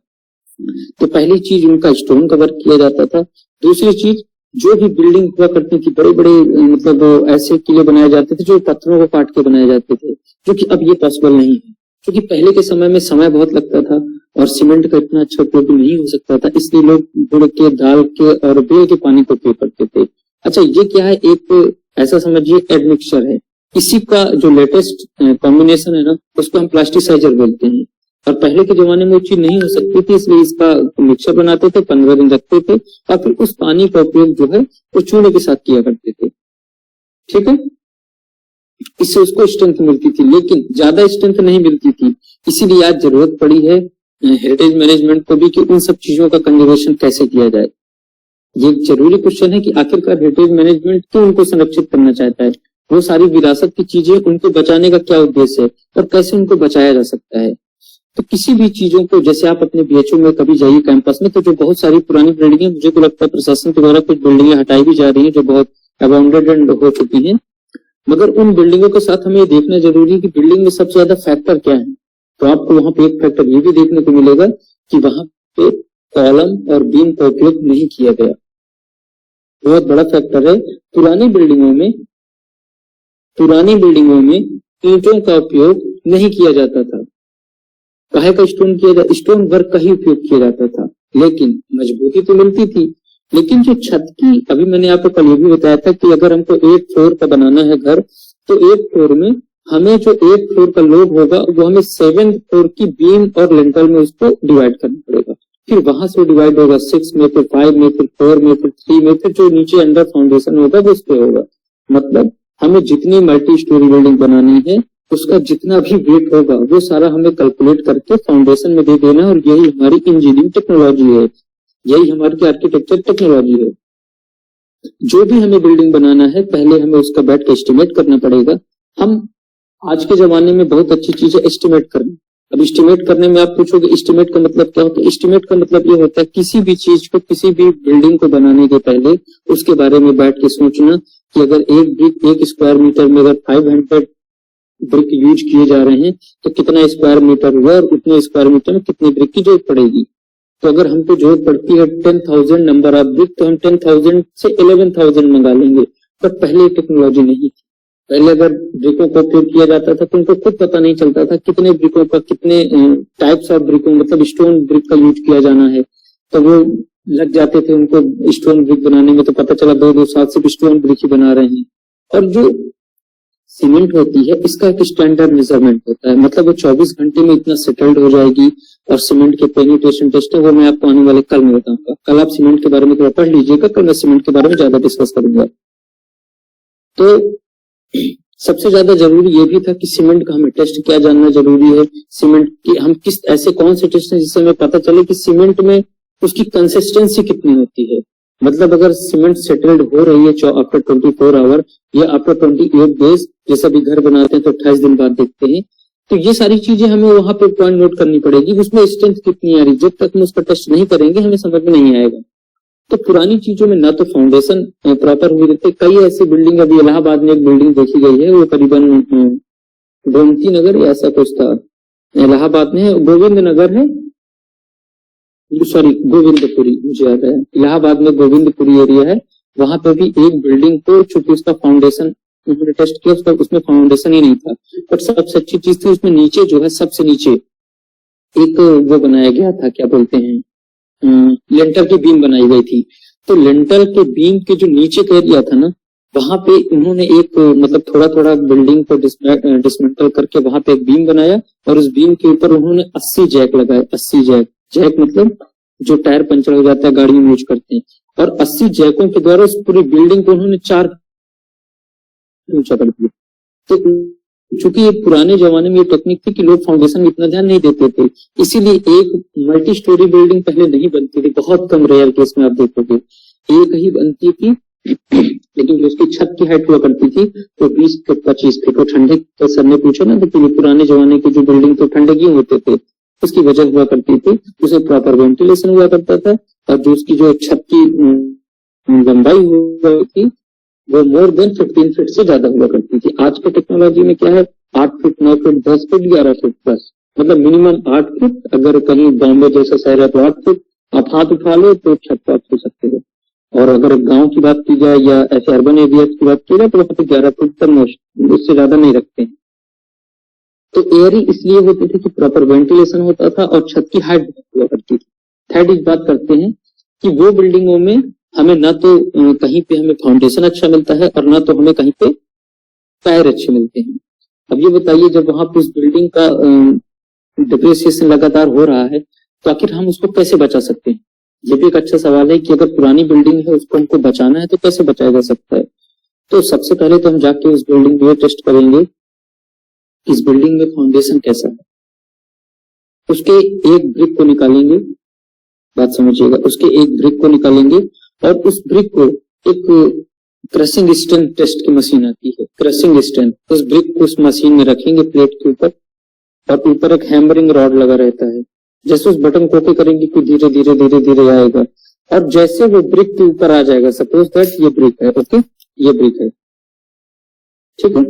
तो पहली चीज उनका स्टोन का वर्क किया जाता था। दूसरी चीज जो भी बिल्डिंग हुआ करती थी, बड़े बड़े मतलब ऐसे किले बनाए जाते थे जो पत्थरों को काट के बनाए जाते थे, जो कि अब ये पॉसिबल नहीं है, क्योंकि पहले के समय में समय बहुत लगता था और सीमेंट का इतना अच्छा उपयोग नहीं हो सकता था, इसलिए लोग गुड़ के, दाल के और बेल के पानी का उपयोग करते थे। अच्छा ये क्या है, एक ऐसा समझिए एडमिक्सचर है, इसी का जो लेटेस्ट कॉम्बिनेशन है ना उसको हम प्लास्टिसाइजर बोलते हैं। और पहले के जमाने में वो चीज नहीं हो सकती थी, इसलिए इसका मिक्सचर बनाते थे, 15 दिन रखते थे और फिर उस पानी का उपयोग जो है वो चूने के साथ किया करते थे। ठीक है, इससे उसको स्ट्रेंथ मिलती थी, लेकिन ज्यादा स्ट्रेंथ नहीं मिलती थी। इसीलिए आज जरूरत पड़ी है हेरिटेज मैनेजमेंट को भी कि उन सब चीजों का कंजर्वेशन कैसे किया जाए। ये एक जरूरी क्वेश्चन है कि आखिरकार हेरिटेज मैनेजमेंट क्यों उनको संरक्षित करना चाहता है, वो सारी विरासत की चीजें उनको बचाने का क्या उद्देश्य है और कैसे उनको बचाया जा सकता है। तो किसी भी चीजों को, जैसे आप अपने बीएचयू में कभी जाइए कैंपस में, तो जो बहुत सारी पुरानी बिल्डिंगें, मुझे तो लगता है प्रशासन के द्वारा कुछ बिल्डिंगें हटाई भी जा रही हैं जो बहुत अबाउंडेड हो चुकी हैं, मगर उन बिल्डिंगों के साथ हमें देखना जरूरी है कि बिल्डिंग में सबसे ज्यादा फैक्टर क्या है। तो आपको वहां पे एक फैक्टर ये भी देखने को मिलेगा कि वहां पे कॉलम और बीम का उपयोग नहीं किया गया। बहुत बड़ा फैक्टर है। पुरानी बिल्डिंगों में ईंटों का उपयोग नहीं किया जाता था। काहे का स्टोन वर्क का ही उपयोग किया जाता था, लेकिन मजबूती तो मिलती थी। लेकिन जो छत की, अभी मैंने आपको कल ये भी बताया था कि अगर हमको 8 फ्लोर का बनाना है घर, तो 8 फ्लोर में हमें जो 8 फ्लोर का लोड होगा वो हमें 7 फ्लोर की बीम और लिंटल में उसको डिवाइड करना पड़ेगा। फिर वहां से डिवाइड होगा 6 में, फिर 5 में, फिर 4 में, फिर 3 में, फिर जो नीचे अंडर फाउंडेशन होगा वो उस पे होगा। मतलब हमें जितनी मल्टी स्टोरी बिल्डिंग बनानी है उसका जितना भी वेट होगा वो सारा हमें कैलकुलेट करके फाउंडेशन में दे देना। और यही हमारी इंजीनियरिंग टेक्नोलॉजी है, यही हमारी आर्किटेक्चर टेक्नोलॉजी है। जो भी हमें बिल्डिंग बनाना है पहले हमें उसका बैठ के एस्टिमेट करना पड़ेगा। हम आज के जमाने में बहुत अच्छी चीज है एस्टिमेट करना। अब एस्टिमेट करने में आप पूछोगे एस्टिमेट का मतलब क्या होता है? एस्टिमेट का मतलब ये होता है किसी भी चीज को, किसी भी बिल्डिंग को बनाने के पहले उसके बारे में बैठ के सोचना कि अगर एक ब्रिक 1 स्क्वायर मीटर में अगर 500 ब्रिक यूज किए जा रहे हैं तो कितना स्क्वायर मीटर हुआ और उतने स्क्वायर मीटर में कितनी ब्रिक की जरूरत पड़ेगी। तो अगर हमको जरूरत पड़ती है 10,000 नंबर ऑफ ब्रिक, तो हम 10,000 से 11,000 मंगा लेंगे। पर पहले टेक्नोलॉजी नहीं थी। पहले अगर ब्रिकों का उपयोग किया जाता था तो उनको खुद पता नहीं चलता था कितने ब्रिकों का, कितने टाइप्स ऑफ ब्रिकों, मतलब स्टोन ब्रिक का यूज किया जाना है। तो वो लग जाते थे उनको स्टोन ब्रिक बनाने में, तो पता चला 2-2 साल से स्टोन ब्रिक ही बना रहे हैं। और जो सीमेंट होती है इसका एक स्टैंडर्ड मेजरमेंट होता है, मतलब वो 24 घंटे में इतना सेटल्ड हो जाएगी। और सीमेंट के पेनिट्रेशन टेस्ट है वो मैं आपको आने वाले कल में बताऊंगा। कल आप सीमेंट के बारे में थोड़ा पढ़ लीजिएगा, कल मैं सीमेंट के बारे में ज्यादा डिस्कस करूंगा। तो सबसे ज्यादा जरूरी ये भी था कि सीमेंट का हमें टेस्ट क्या जानना जरूरी है। सीमेंट की हम किस ऐसे कौन से टेस्ट हैं जिससे हमें पता चले कि सीमेंट में उसकी कंसिस्टेंसी कितनी होती है। मतलब अगर सीमेंट सेटल्ड हो रही है आफ्टर 24 आवर या आफ्टर 28 डेज, जैसा भी घर बनाते हैं तो 28 दिन बाद देखते हैं, तो ये सारी चीजें हमें वहां पे पॉइंट नोट करनी पड़ेगी। उसमें स्ट्रेंथ कितनी आ रही, जब तक हम उसका टेस्ट नहीं करेंगे हमें समझ में नहीं आएगा। तो पुरानी चीजों में ना तो फाउंडेशन प्रॉपर हुई रहते। कई ऐसी बिल्डिंग, अभी इलाहाबाद में एक बिल्डिंग देखी गई है, वो करीबन गोमती नगर या ऐसा कुछ था, इलाहाबाद में गोविंद नगर है, सॉरी गोविंदपुरी, मुझे याद है, इलाहाबाद में गोविंदपुरी एरिया है। वहां पे भी एक बिल्डिंग को, चूंकि उसका फाउंडेशन उन्होंने टेस्ट किया, उसका उसमें फाउंडेशन ही नहीं था, पर सबसे अच्छी चीज थी उसमें नीचे जो है सबसे नीचे एक वो बनाया गया था, क्या बोलते हैं, लेंटर की बीम बनाई गई थी। तो लेंटर के बीम के जो नीचे का एरिया था ना, वहां पे उन्होंने एक मतलब थोड़ा थोड़ा बिल्डिंग को डिसमेंटल करके वहां पे एक बीम बनाया और उस बीम के ऊपर उन्होंने 80 जैक लगाए। 80 जैक मतलब जो टायर पंचर हो जाता है गाड़ी में यूज करते हैं, और 80 जैकों के द्वारा उस पूरी बिल्डिंग को उन्होंने 4 ऊंचा कर दिया। तो चूंकि ये पुराने जमाने में ये टेक्निक थी कि लोग फाउंडेशन में इतना ध्यान नहीं देते थे, इसीलिए एक मल्टी स्टोरी बिल्डिंग पहले नहीं बनती थी। बहुत कम रेयर केस में आप देखोगे एक ही बनती थी, लेकिन जो उसकी छत की हाइट हुआ करती थी तो 20 फीट 25 फीट। वो ठंडे, तो सर ने पूछा ना तो पुराने जमाने की जो बिल्डिंग तो ठंडे क्यों होते थे, उसकी वजह हुआ करती थी, उसे प्रॉपर वेंटिलेशन हुआ करता था। और जो उसकी जो छत की लंबाई हुआ थी वो मोर देन 15 फीट से ज्यादा हुआ करती थी। आज के टेक्नोलॉजी में क्या है, 8 feet 9 feet 10 feet 11 feet plus, मतलब मिनिमम 8 फीट। अगर कहीं बॉम्बे जैसा शहर है तो 8 फीट आप हाथ उठा लो तो छत पर आप छू सकते हो। और अगर गांव की बात की जाए या ऐसे अर्बन एरिया की बात की जाए तो वहां पे 11 फीट तक, उससे ज्यादा नहीं रखते हैं। तो एयरी इसलिए होती थी कि प्रॉपर वेंटिलेशन होता था और छत की हाइट हुआ करती थी। थर्ड एक बात करते हैं कि वो बिल्डिंगों में हमें ना तो कहीं पे हमें फाउंडेशन अच्छा मिलता है और ना तो हमें कहीं पे टायर अच्छे मिलते हैं। अब ये बताइए, जब वहां पे उस बिल्डिंग का डिप्रिसिएशन लगातार हो रहा है तो आखिर हम उसको कैसे बचा सकते हैं? ये भी एक अच्छा सवाल है कि अगर पुरानी बिल्डिंग है उसको हमको बचाना है तो कैसे बचाया जा सकता है। तो सबसे पहले तो हम जाके उस बिल्डिंग में टेस्ट करेंगे इस बिल्डिंग में फाउंडेशन कैसा है। उसके एक ब्रिक को निकालेंगे, बात समझिएगा, उसके एक ब्रिक को निकालेंगे और उस ब्रिक को एक क्रशिंग स्ट्रेंथ टेस्ट की मशीन आती है, क्रशिंग स्ट्रेंथ, उस ब्रिक को उस मशीन में रखेंगे प्लेट के ऊपर और ऊपर एक हैमरिंग रॉड लगा रहता है। जैसे उस बटन को ओके करेंगे कि धीरे धीरे धीरे धीरे आएगा और जैसे वो ब्रिक के ऊपर आ जाएगा, सपोज दैट ये ब्रिक है, ओके, ये ब्रिक है, ठीक है,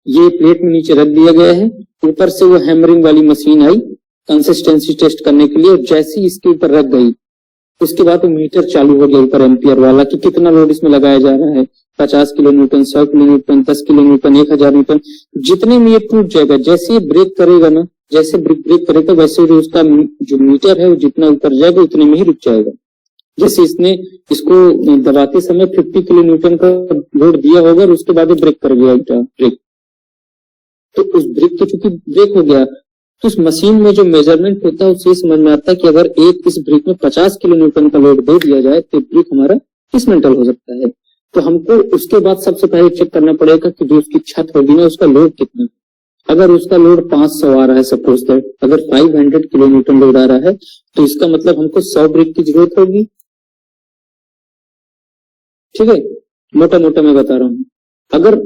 ये प्लेट में नीचे रख दिया गया है। ऊपर से वो हैमरिंग वाली मशीन आई कंसिस्टेंसी टेस्ट करने के लिए और जैसे ही इसके ऊपर रख गई उसके बाद वो मीटर चालू हो गया ऊपर एम्पियर वाला कि कितना लोड इसमें लगाया जा रहा है, 50 kilo Newton, 100 kilo Newton, 10 kilo Newton, 1000 Newton, जितने में ये टूट जाएगा। जैसे ये ब्रेक करेगा ना, जैसे ब्रेक करेगा वैसे जो उसका जो मीटर है वो जितना ऊपर जाएगा उतने में ही रुक जाएगा। जैसे इसने इसको दबाते समय 50 किलो न्यूटन का लोड दिया होगा और उसके बाद ब्रेक कर गया ब्रेक, तो उस ब्रेक तो चूंकि ब्रेक हो गया, तो उस मशीन में जो मेजरमेंट होता है उससे समझ में आता है कि अगर इस ब्रेक में 50 किलो न्यूटन का लोड दे दिया जाए तो ब्रेक हमारा डिसमेंटल हो सकता है। तो हमको उसके बाद सबसे पहले चेक करना पड़ेगा कि जो उसकी छत होगी ना उसका लोड कितना है। अगर उसका लोड 500 आ रहा है, सपोज दैट अगर 500 किलो न्यूटन लोड आ रहा है तो इसका मतलब हमको 100 ब्रेक की जरूरत होगी। ठीक है, मोटा मोटा मैं बता रहा हूँ। अगर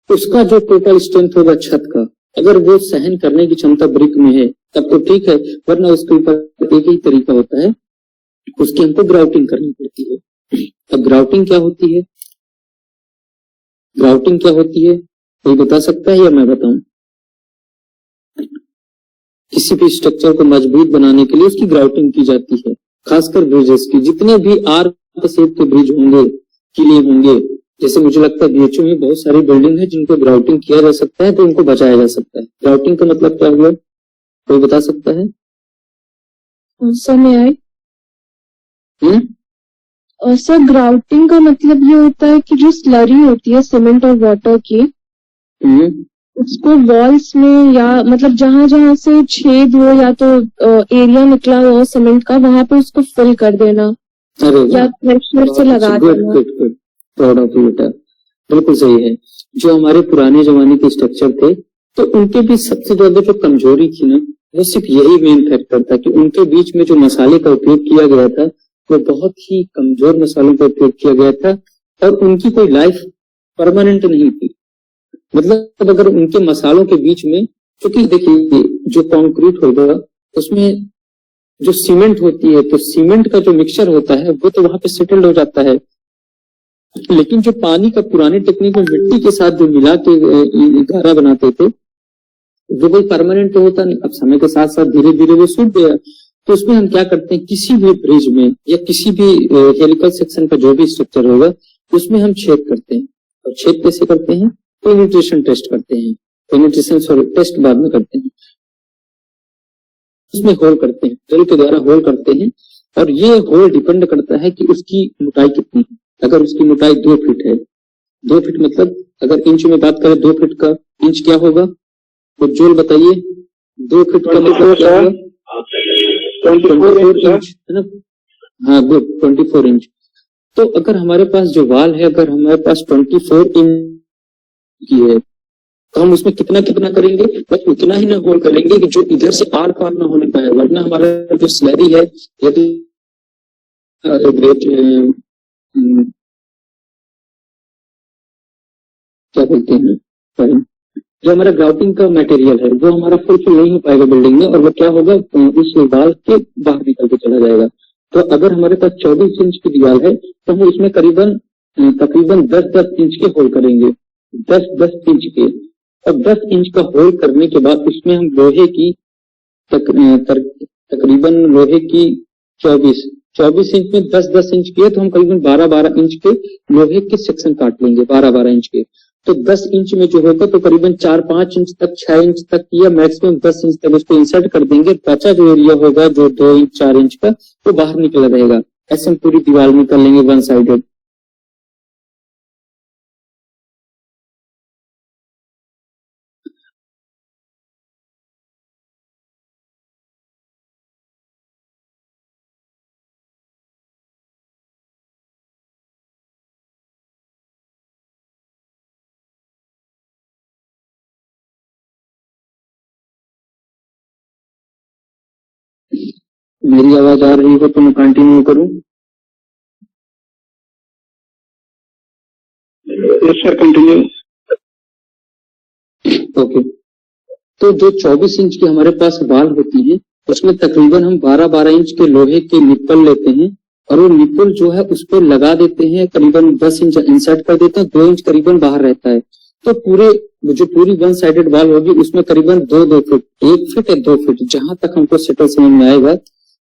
उसका जो टोटल स्ट्रेंथ होगा छत का, अगर वो सहन करने की क्षमता ब्रिक में है तब तो ठीक है, वरना उसके ऊपर एक ही तरीका होता है, उसकी हमको ग्राउटिंग करनी पड़ती है। अब ग्राउटिंग क्या होती है, ग्राउटिंग क्या होती है कोई बता सकता है या मैं बताऊं? किसी भी स्ट्रक्चर को मजबूत बनाने के लिए उसकी ग्राउटिंग की जाती है, खासकर ब्रिजेस की। जितने भी आर्क शेप के ब्रिज होंगे, किले होंगे, जैसे मुझे लगता है बीएचयू में बहुत सारी बिल्डिंग है जिनको ग्राउटिंग किया जा सकता है, तो उनको बचाया जा सकता है। ग्राउटिंग का मतलब क्या हुआ, कोई बता सकता है? समय आए सर, ग्राउटिंग का मतलब ये होता है कि जो स्लरी होती है सीमेंट और वाटर की, उसको वॉल्स में या मतलब जहां जहां से छेद हो या तो एरिया निकला हो सीमेंट का, वहां पे उसको फिल कर देना या प्रेशर से लगा देना। प्राउड ऑफ यू बेटा, बिल्कुल सही है। जो हमारे पुराने जमाने के स्ट्रक्चर थे तो उनके भी सबसे ज्यादा जो कमजोरी थी ना, वो सिर्फ यही मेन फैक्टर था कि उनके बीच में जो मसाले का उपयोग किया गया था वो बहुत ही कमजोर मसालों का उपयोग किया गया था और उनकी कोई लाइफ परमानेंट नहीं थी। मतलब अगर उनके मसालों के बीच में, क्योंकि देखिए जो कंक्रीट होगा उसमें जो सीमेंट होती है, तो सीमेंट का जो मिक्सचर होता है वो तो वहां पे सेटल्ड हो जाता है, लेकिन जो पानी का पुराने टेक्निक में मिट्टी के साथ जो मिला के गारा बनाते थे वो कोई परमानेंट तो होता नहीं। अब समय के साथ साथ धीरे धीरे वो सूख गया, तो उसमें हम क्या करते हैं, किसी भी ब्रिज में या किसी भी हेलिकल सेक्शन का जो भी स्ट्रक्चर होगा उसमें हम छेद करते हैं। और छेद कैसे करते हैं, पेनिट्रेशन टेस्ट करते हैं, पेनिट्रेशन टेस्ट बाद में करते हैं, उसमें होल करते हैं, ड्रिल के द्वारा होल करते हैं। और ये होल डिपेंड करता है कि उसकी मोटाई कितनी है। अगर उसकी मोटाई 2 फीट है, 2 फीट मतलब अगर इंच में बात करें 2 फीट का इंच क्या होगा, तो जोल बताइए 2 फीट का मतलब क्या होगा? 24 इंच है ना? हाँ गुड, 24 इंच। तो अगर हमारे पास जो वाल है, अगर हमारे पास 24 इंच की है तो हम उसमें कितना कितना करेंगे, बस उतना ही ना होल करेंगे कि जो इधर से आर पार ना होने पाए, वरना हमारा जो स्लैरी है यदि क्या बोलते हैं, जो हमारा ग्राउटिंग का मटेरियल है वो हमारा फुलफिल नहीं हो पाएगा बिल्डिंग में, और वो क्या होगा, उस वाल के बाहर निकल के चला जाएगा। तो अगर हमारे पास 24 इंच की दीवार है तो हम उसमें तकरीबन 10-10 इंच के होल करेंगे, 10-10 इंच के। और 10 इंच का होल करने के बाद उसमें हम लोहे की तकरीबन लोहे की 24 इंच में 10-10 इंच के, तो हम करीबन 12-12 इंच के लोहे के सेक्शन काट लेंगे, 12-12 इंच के। तो 10 इंच में जो होगा तो करीबन 4-5 इंच तक, 6 इंच तक या मैक्सिमम 10 इंच तक उसको इंसर्ट कर देंगे। बचा जो एरिया होगा जो 2 इंच 4 इंच का, वो बाहर निकला रहेगा। ऐसे हम पूरी दीवार में कर लेंगे 1 साइडेड। मेरी आवाज आ रही हो तो मैं कंटिन्यू करूं? Yes sir, continue. ओके, तो जो 24 इंच की हमारे पास वाल होती है उसमें तकरीबन हम 12-12 इंच के लोहे के निप्पल लेते हैं और वो निप्पल जो है उस पर लगा देते हैं, करीबन 10 इंच इंसर्ट कर देते हैं, 2 इंच करीबन बाहर रहता है। तो पूरी 1 साइडेड वाल होगी उसमें करीबन 2 फीट, 1 फीट या 2 फीट, जहां तक हमको सेटल समझ में आएगा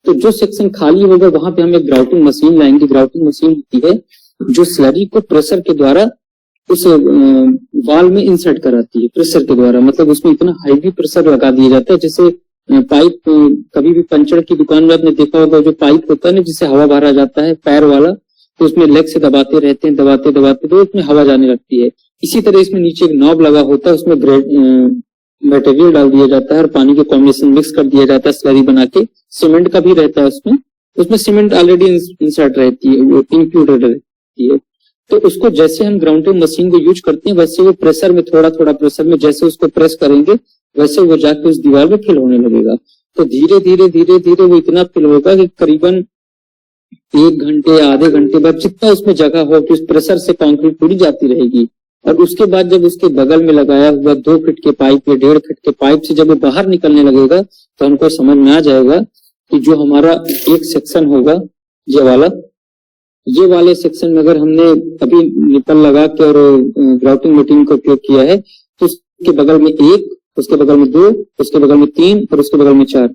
तो जो सेक्शन खाली होगा वहां पे हम एक ग्राउटिंग मशीन लाएंगे। ग्राउटिंग मशीन होती है जो स्लरी को प्रेशर के द्वारा उस वाल में इंसर्ट कराती है, प्रेशर के द्वारा। मतलब उसमें इतना हाईली प्रेशर लगा दिया जाता है जैसे पाइप, कभी भी पंचर की दुकान में आपने देखा होगा जो पाइप होता है ना जिससे हवा भरा जाता है पैर वाला, तो उसमें लेग से दबाते रहते हैं, दबाते दबाते तो उसमें हवा जाने लगती है। इसी तरह इसमें नीचे एक नॉब लगा होता है, उसमें मटेरियल डाल दिया जाता है और पानी के कॉम्बिनेशन मिक्स कर दिया जाता है स्लरी बना के। सीमेंट का भी रहता है उसमें सीमेंट ऑलरेडी इंसर्ट रहती है, वो इंक्लूडेड रहती है। तो उसको जैसे हम ग्राउंडिंग मशीन को यूज करते हैं वैसे वो प्रेशर में, थोड़ा थोड़ा प्रेशर में जैसे उसको प्रेस करेंगे वैसे वो जाके उस दीवार में फिल होने लगेगा। तो धीरे धीरे धीरे धीरे वो इतना फिल होगा कि करीबन 1 घंटे आधे घंटे बाद जितना उसमें जगह हो कि उस प्रेशर से कंक्रीट पूरी जाती रहेगी। और उसके बाद जब उसके बगल में लगाया हुआ 2 फीट के पाइप या 1.5 फीट के पाइप से जब वो बाहर निकलने लगेगा तो हमको समझ में आ जाएगा कि जो हमारा एक सेक्शन होगा ये वाले सेक्शन में अगर हमने अभी निपल लगा के और ग्राउटिंग मशीन का उपयोग किया है तो उसके बगल में 1, उसके बगल में 2, उसके बगल में 3 और उसके बगल में 4,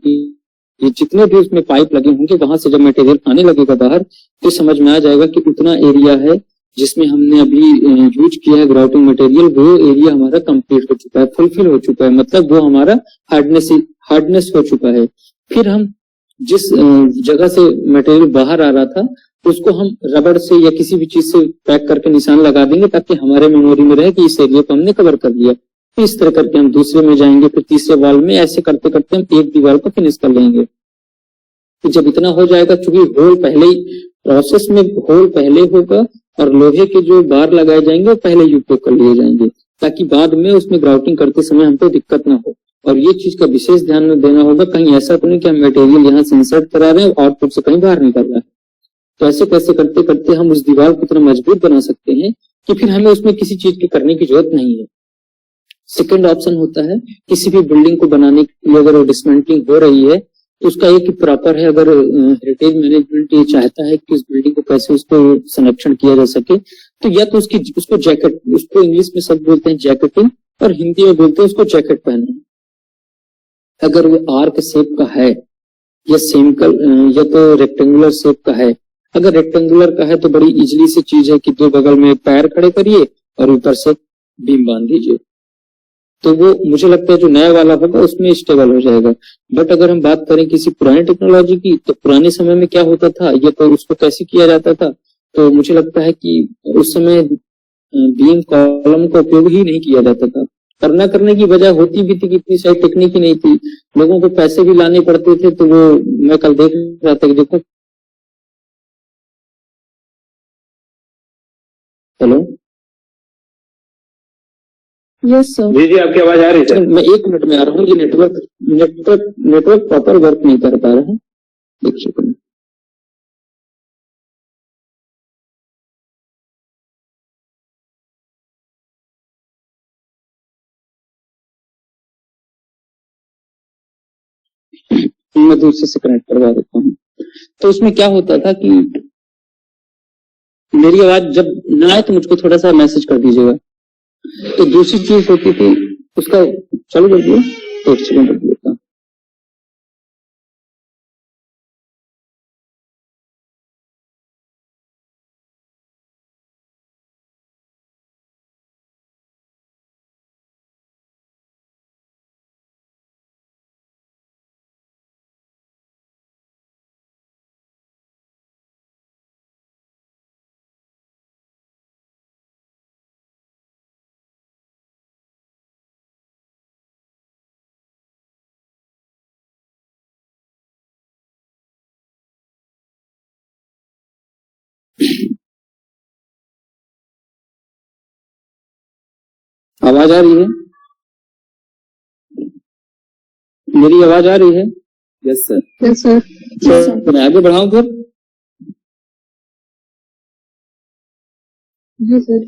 ये जितने भी उसमें पाइप लगे होंगे वहां से जब मटेरियल आने लगेगा बाहर तो समझ में आ जाएगा कि उतना एरिया है जिसमें हमने अभी यूज किया है ग्राउटिंग मटेरियल, वो एरिया हमारा कंप्लीट हो चुका है, फुलफिल हो चुका है, मतलब वो हमारा हार्डनेस हो चुका है। फिर हम जिस जगह से मटेरियल बाहर आ रहा था उसको हम रबड़ से या किसी भी चीज से पैक करके निशान लगा देंगे ताकि हमारे मेमोरी में रहे कि इस एरिया को हमने कवर कर लिया। तो इस तरह करके हम दूसरे में जाएंगे, फिर तीसरे वाल में, ऐसे करते करते हम एक दीवार को फिनिश कर लेंगे। तो जब इतना हो जाएगा, चूंकि होल पहले ही प्रोसेस में होल पहले होगा और लोहे के जो बार लगाए जाएंगे वो पहले ही उपयोग कर लिए जाएंगे ताकि बाद में उसमें ग्राउटिंग करते समय हमको दिक्कत ना हो। और ये चीज का विशेष ध्यान में देना होगा, कहीं ऐसा तो नहीं कि हम मटेरियल यहाँ से इंसर्ट करा रहे हैं और आउटपुट से कहीं बाहर निकल रहा है। तो ऐसे कैसे करते करते हम उस दीवार को इतना मजबूत बना सकते हैं कि फिर हमें उसमें किसी चीज की करने की जरूरत नहीं है। सेकेंड ऑप्शन होता है किसी भी बिल्डिंग को बनाने के लिए अगर वो डिसमेंटलिंग हो रही है तो उसका एक प्रॉपर है, अगर हेरिटेज मैनेजमेंट ये चाहता है कि उस बिल्डिंग को कैसे उसको संरक्षण किया जा सके तो या तो उसको जैकेट, उसको इंग्लिश में सब बोलते हैं जैकेटिंग और हिंदी में बोलते हैं उसको जैकेट पहनना। अगर वो आर्क शेप का है या सिंपल या तो रेक्टेंगुलर शेप का है, अगर रेक्टेंगुलर का है तो बड़ी इजीली सी चीज है कि 2 बगल में पैर खड़े करिए और ऊपर से बीम बांध दीजिए, तो वो मुझे लगता है जो नया वाला होगा उसमें स्टेबल हो जाएगा। बट अगर हम बात करें किसी पुरानी टेक्नोलॉजी की तो पुराने समय में क्या होता था या तो उसको कैसे किया जाता था, तो मुझे लगता है कि उस समय बीम कॉलम का उपयोग ही नहीं किया जाता था। करने की वजह होती भी थी कि इतनी सारी टेक्निक ही नहीं थी, लोगों को पैसे भी लाने पड़ते थे। तो वो मैं कल देख रहा था कि देखो, हेलो, यस सर। जी जी आपकी आवाज आ रही है। मैं 1 मिनट में आ रहा हूँ, ये नेटवर्क प्रॉपर वर्क नहीं कर पा रहा है, 1 सेकंड। मैं दूसरे से कनेक्ट करवा देता हूँ। तो उसमें क्या होता था कि मेरी आवाज जब ना आए तो मुझको थोड़ा सा मैसेज कर दीजिएगा। तो दूसरी चीज होती थी उसका, चलो जल्दी 1 सेकंड रुक देता। आवाज आ रही है? मेरी आवाज आ रही है? Yes sir. Yes sir. तो मैं आगे बढ़ाऊं फिर? जी सर।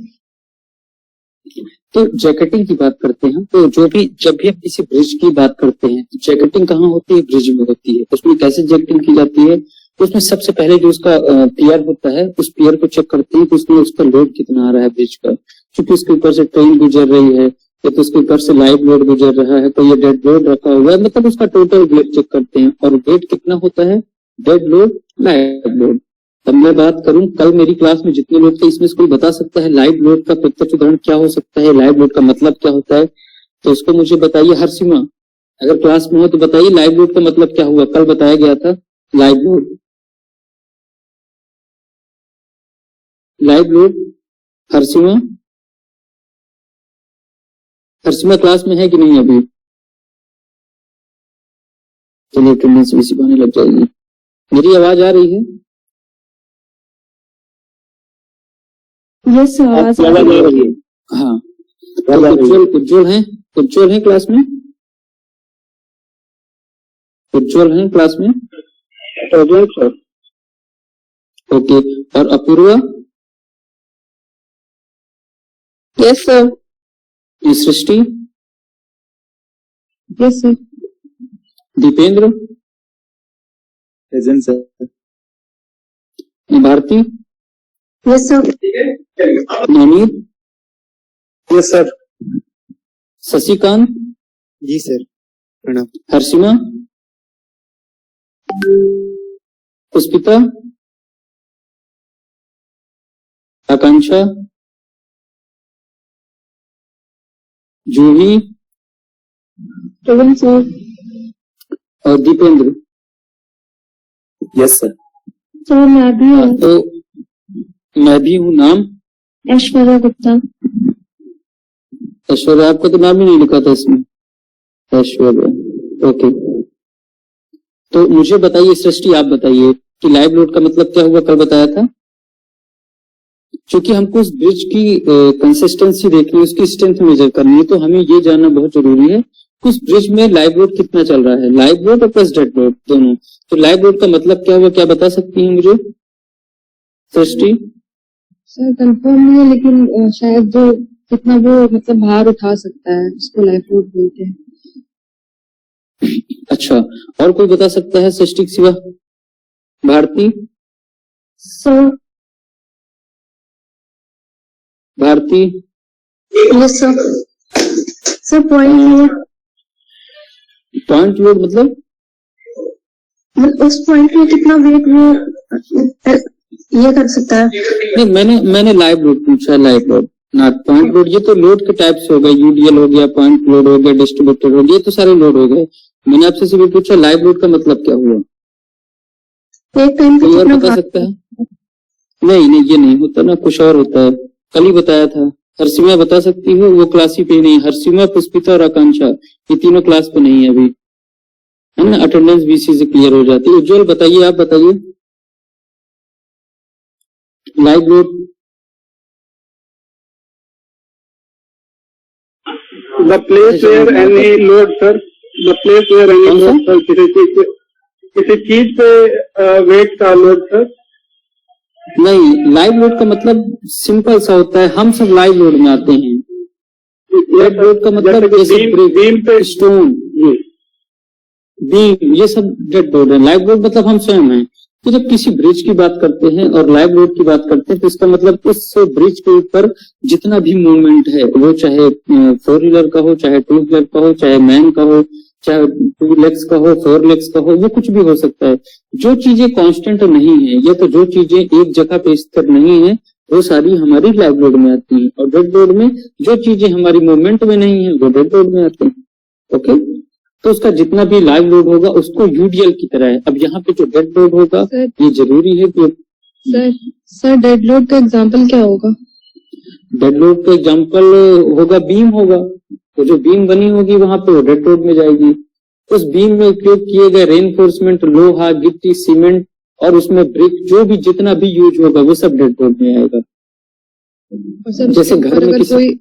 तो जैकेटिंग की बात करते हैं, तो जब भी हम किसी ब्रिज की बात करते हैं तो जैकेटिंग कहाँ होती है? ब्रिज में होती है। उसमें कैसे जैकेटिंग की जाती है? तो उसमें सबसे पहले जो उसका पियर होता है उस पियर को चेक करते हैं कि उसमें उसका लोड कितना आ रहा है ब्रिज का, क्योंकि उसके ऊपर से ट्रेन गुजर रही है या तो उसके ऊपर से लाइव लोड गुजर रहा है, तो ये डेड लोड रखा हुआ है, मतलब उसका टोटल वेट चेक करते हैं। और वेट कितना होता है? Dead load, live load. अब मैं बात करूं, कल मेरी क्लास में जितने लोग थे इसमें से कोई बता सकता है लाइव लोड का प्रत्यक्ष उदाहरण क्या हो सकता है, लाइव लोड का मतलब क्या होता है? तो उसको मुझे बताइए। हर सीमा अगर क्लास में हो तो बताइए लाइव लोड का मतलब क्या हुआ, कल बताया गया था लाइव लोड। लाइव लोड हर सीमा क्लास में है कि नहीं अभी? चलिए अटेंडेंस भी सिखाने लग जाएगी। मेरी आवाज आ रही है? यस आवाज आ रही है। हाँ, तो उज्जवल है क्लास में? उज्जवल है क्लास में? ओके, और Apurva? Yes sir. Srishti? Yes sir. Dipendra? Present sir. Bharti? Yes sir. Navneet? Yes sir. Shashikant? जी सर, प्रणाम। हर्षिमा? पुष्पिता? आकांक्षा? जूही? Present sir. और दीपेंद्र? Yes sir. सर मैं भी हूँ। तो मैं भी हूँ। नाम? ऐश्वर्या गुप्ता। ऐश्वर्या, आपका तो नाम ही नहीं लिखा था इसमें। ऐश्वर्या, ओके। तो मुझे बताइए सृष्टि, आप बताइए कि लाइव लोड का मतलब क्या हुआ, कल बताया था। क्योंकि हमको उस ब्रिज की कंसिस्टेंसी देखनी है, उसकी स्ट्रेंथ मेजर करनी है, तो हमें ये जानना बहुत जरूरी है कि उस ब्रिज में लाइव लोड कितना चल रहा है, लाइव लोड और प्लस डेड लोड दोनों। तो लाइव लोड का मतलब क्या हुआ, क्या बता सकती हैं मुझे सृष्टि? सर कंफर्म नहीं है, लेकिन शायद जो कितना वो मतलब भार उठा सकता है उसको लाइफ लोड बोलते हैं। अच्छा, और कोई बता सकता है सृष्टि के सिवा? Bharti? Sir. Bharti? Yes sir. Sir point load. Point load मतलब उस पॉइंट में कितना वेट वो ये कर सकता है। नहीं, मैंने लाइव लोड पूछा, लाइव लोड ना पॉइंट लोड। ये तो लोड के टाइप से हो गए, यूडीएल हो गया, पॉइंट लोड हो गया, डिस्ट्रीब्यूटेड हो गया, ये तो सारे लोड हो गए। मैंने आपसे सिर्फ पूछा लाइव लोड का मतलब क्या हुआ। एक टाइम कोई और बता सकता है? नहीं, ये नहीं होता ना, कुछ और होता है, कल ही बताया था। हर्षिमा बता सकती हो? वो क्लास ही पे नहीं। हर्षिमा, पुष्पिता और आकांक्षा ये तीनों क्लास पे नहीं है अभी, है ना। अटेंडेंस बीसी से क्लियर हो जाती है। उज्जवल बताइए, आप बताइए live load. The place where any load sir, the place where any load sir, किसी चीज पे वेट का लोड सर। नहीं, लाइव लोड का मतलब सिंपल सा होता है, हम सब लाइव लोड में आते हैं। लाइव लोड का मतलब जैसे बीम पे स्टोन, बीम, ये सब डेड लोड है। लाइव लोड मतलब हम स्वयं हैं। तो जब किसी ब्रिज की बात करते हैं और लाइव लोड की बात करते हैं तो इसका मतलब उस ब्रिज के ऊपर जितना भी मूवमेंट है, वो चाहे 4 व्हीलर का हो, चाहे 2 व्हीलर का हो, चाहे मैन का हो, चाहे 2 लेग्स का हो, 4 लेग्स का हो, वो कुछ भी हो सकता है। जो चीजें कांस्टेंट नहीं है, या तो जो चीजें एक जगह पे स्थिर नहीं है, वो सारी हमारी लाइव लोड में आती है। और डेड लोड में जो चीजें हमारी मूवमेंट में नहीं है, वो डेड लोड में आती है। ओके, तो उसका जितना भी लाइव लोड होगा उसको यूडीएल की तरह है। अब यहाँ पे जो डेड लोड होगा, ये जरूरी है कि सर डेड लोड का एग्जांपल क्या होगा? डेड लोड का एग्जांपल होगा बीम होगा। तो जो बीम बनी होगी वहां पे वो डेड लोड में जाएगी। उस बीम में उपयोग किए गए रेनफोर्समेंट, लोहा, गिट्टी, सीमेंट और उसमें ब्रिक, जो भी जितना भी यूज होगा वो सब डेड लोड में आएगा। जैसे घर में किसी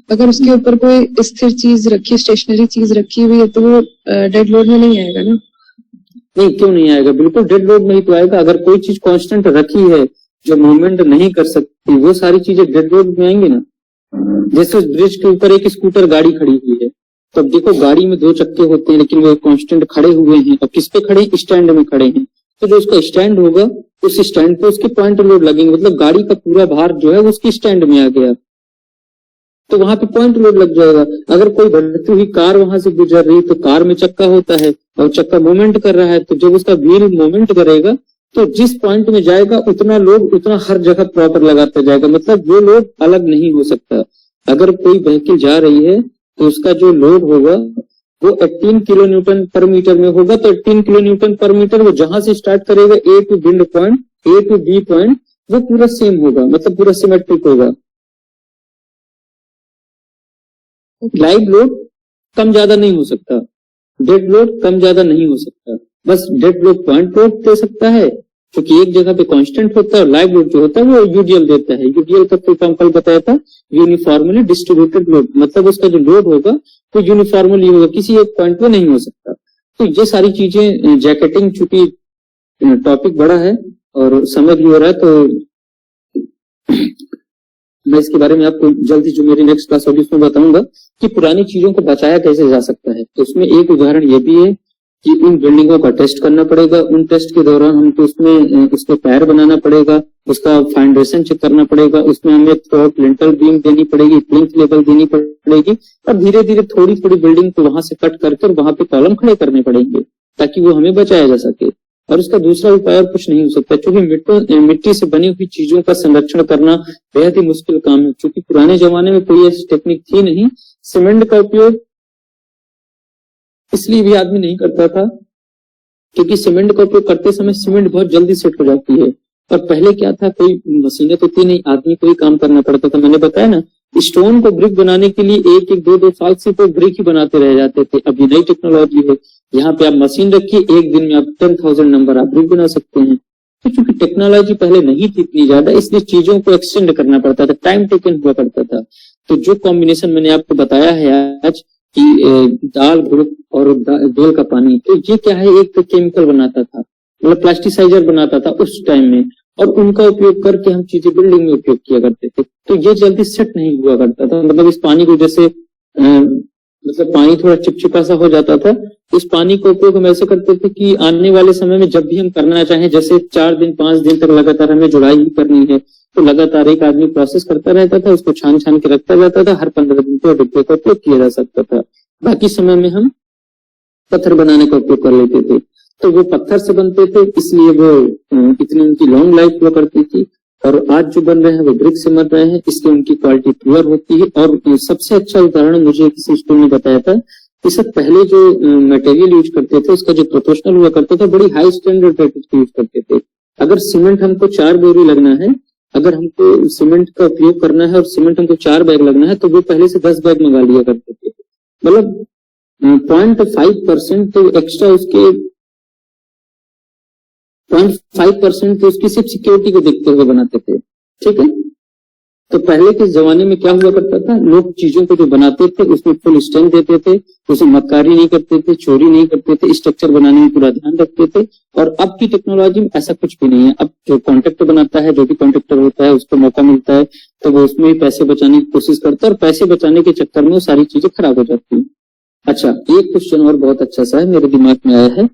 अगर उसके ऊपर कोई स्थिर चीज रखी, स्टेशनरी चीज रखी हुई है, तो वो डेड लोड में नहीं आएगा ना? नहीं, क्यों नहीं आएगा, बिल्कुल डेड लोड में ही तो आएगा। अगर कोई चीज कांस्टेंट रखी है जो मूवमेंट नहीं कर सकती, वो सारी चीजें डेड लोड में आएंगी ना। जैसे उस ब्रिज के ऊपर एक स्कूटर गाड़ी खड़ी हुई है, तो अब देखो गाड़ी में 2 चक्के होते हैं, लेकिन वो कांस्टेंट खड़े हुए हैं। अब किस पे खड़े हैं? स्टैंड में खड़े हैं। तो जो उसका स्टैंड होगा, उस स्टैंड पे उसके पॉइंट लोड लगेंगे, मतलब गाड़ी का पूरा भार जो है वो उसकी स्टैंड में आ गया। तो वहां पे पॉइंट लोड लग जाएगा। अगर कोई बढ़ती हुई कार वहां से गुजर रही तो कार में चक्का होता है और चक्का मूवमेंट कर रहा है, तो जब उसका व्हील मूवमेंट करेगा तो जिस पॉइंट में जाएगा उतना लोड उतना हर जगह प्रॉपर लगाता जाएगा, मतलब वो लोड अलग नहीं हो सकता। अगर कोई व्हीकल जा रही है तो उसका जो लोड होगा वो 18 किलो न्यूटन पर मीटर में होगा, तो 18 किलो न्यूटन पर मीटर वो जहां से स्टार्ट करेगा A to bind point, A to B point, वो पूरा सेम होगा, मतलब पूरा सिमेट्रिक होगा। लाइव लोड कम ज्यादा नहीं हो सकता, डेड लोड कम ज्यादा नहीं हो सकता, बस डेड लोड पॉइंट लोड दे सकता है क्योंकि एक जगह पे कांस्टेंट होता है, और लाइव लोड जो होता है वो यूडीएल देता है। यूडीएल का फुल फॉर्म कल बताया था, यूनिफॉर्मली डिस्ट्रीब्यूटेड लोड, मतलब उसका जो लोड होगा वो यूनिफॉर्मली होगा, किसी एक पॉइंट पे नहीं हो सकता। तो ये सारी चीजें जैकेटिंग, चूंकि टॉपिक बड़ा है और समय भी हो रहा है, तो मैं इसके बारे में आपको जल्दी जो मेरी नेक्स्ट क्लास होगी उसमें बताऊंगा कि पुरानी चीजों को बचाया कैसे जा सकता है। तो उसमें एक उदाहरण ये भी है कि उन बिल्डिंगों का टेस्ट करना पड़ेगा, उन टेस्ट के दौरान हमको उसमें उसके पैर बनाना पड़ेगा, उसका फाउंडेशन चेक करना पड़ेगा, उसमें हमें थ्रोट लिंटल बीम देनी पड़ेगी, प्लिंथ लेवल देनी पड़ेगी, और धीरे धीरे थोड़ी थोड़ी बिल्डिंग को वहां से कट करके वहां पे कॉलम खड़े करने पड़ेंगे ताकि वो हमें बचाया जा सके। और इसका दूसरा उपाय और कुछ नहीं हो सकता, क्योंकि मिट्टी से बनी हुई चीजों का संरक्षण करना बेहद ही मुश्किल काम है, क्योंकि पुराने जमाने में कोई ऐसी टेक्निक थी नहीं। सीमेंट का उपयोग इसलिए भी आदमी नहीं करता था क्योंकि सीमेंट का उपयोग करते समय सीमेंट बहुत जल्दी सेट हो जाती है, और पहले क्या था, कोई मशीनें तो थी नहीं, आदमी को ही काम करना पड़ता था। मैंने बताया ना, स्टोन को ब्रिक बनाने के लिए एक एक दो साल से तो ब्रिक ही बनाते रह जाते थे। अब ये नई टेक्नोलॉजी है, यहाँ पे आप मशीन रखिए, एक दिन में आप 10,000 नंबर आप ब्रिक बना सकते हैं। तो चूंकि टेक्नोलॉजी पहले नहीं थी इतनी ज्यादा, इसलिए चीजों को एक्सटेंड करना पड़ता था, टाइम टेकन हुआ करता था। तो जो कॉम्बिनेशन मैंने आपको बताया है आज कि दाल गुड़ और बेल का पानी, तो ये क्या है, एक तो केमिकल बनाता था, मतलब प्लास्टिसाइजर बनाता था उस टाइम में, और उनका उपयोग करके हम चीजें बिल्डिंग में उपयोग किया करते थे। तो ये जल्दी सेट नहीं हुआ करता था, मतलब इस पानी को जैसे मतलब पानी थोड़ा चिपचिपा सा हो जाता था, इस पानी का उपयोग हम ऐसे करते थे कि आने वाले समय में जब भी हम करना चाहें, जैसे 4 दिन 5 दिन तक लगातार हमें जुड़ाई भी करनी है, तो लगातार एक आदमी प्रोसेस करता रहता था, उसको छान छान के रखता जाता था, हर 15 दिन पर डिब्बे का उपयोग किया जा सकता था। बाकी समय में हम पत्थर बनाने का उपयोग कर लेते थे, तो वो पत्थर से बनते थे, इसलिए वो इतनी उनकी लॉन्ग लाइफ हुआ करती थी। और आज जो बन रहे हैं वो ब्रिक से बन रहे हैं, इसलिए उनकी क्वालिटी पुअर होती है। और सबसे अच्छा उदाहरण मुझे किसी स्कूल ने बताया था कि सर पहले जो मटेरियल यूज करते थे उसका जो प्रोपोर्शनल हुआ करता था, बड़ी हाई स्टैंडर्ड यूज करते थे। अगर सीमेंट हमको 4 बोरी लगना है, अगर हमको सीमेंट का उपयोग करना है और सीमेंट हमको 4 बैग लगना है, तो वो पहले से 10 बैग मंगा लिया करते थे। मतलब 0.5% तो एक्स्ट्रा उसके 0.5% तो उसकी सिर्फ सिक्योरिटी को देखते हुए बनाते थे, ठीक है। तो पहले के जमाने में क्या हुआ करता था, लोग चीजों को जो बनाते थे उसमें फुल स्ट्रेंथ देते थे, उसमें मक्कारी नहीं करते थे, चोरी नहीं करते थे, स्ट्रक्चर बनाने में पूरा ध्यान रखते थे। और अब की टेक्नोलॉजी में ऐसा कुछ भी नहीं है। अब जो कॉन्ट्रैक्टर बनाता है, जो भी कॉन्ट्रैक्टर होता है, उसको मौका मिलता है तो वो उसमें ही पैसे बचाने की कोशिश करता है, और पैसे बचाने के चक्कर में वो सारी चीजें खराब हो जाती है। अच्छा, एक क्वेश्चन और बहुत अच्छा सा है, मेरे दिमाग में आया है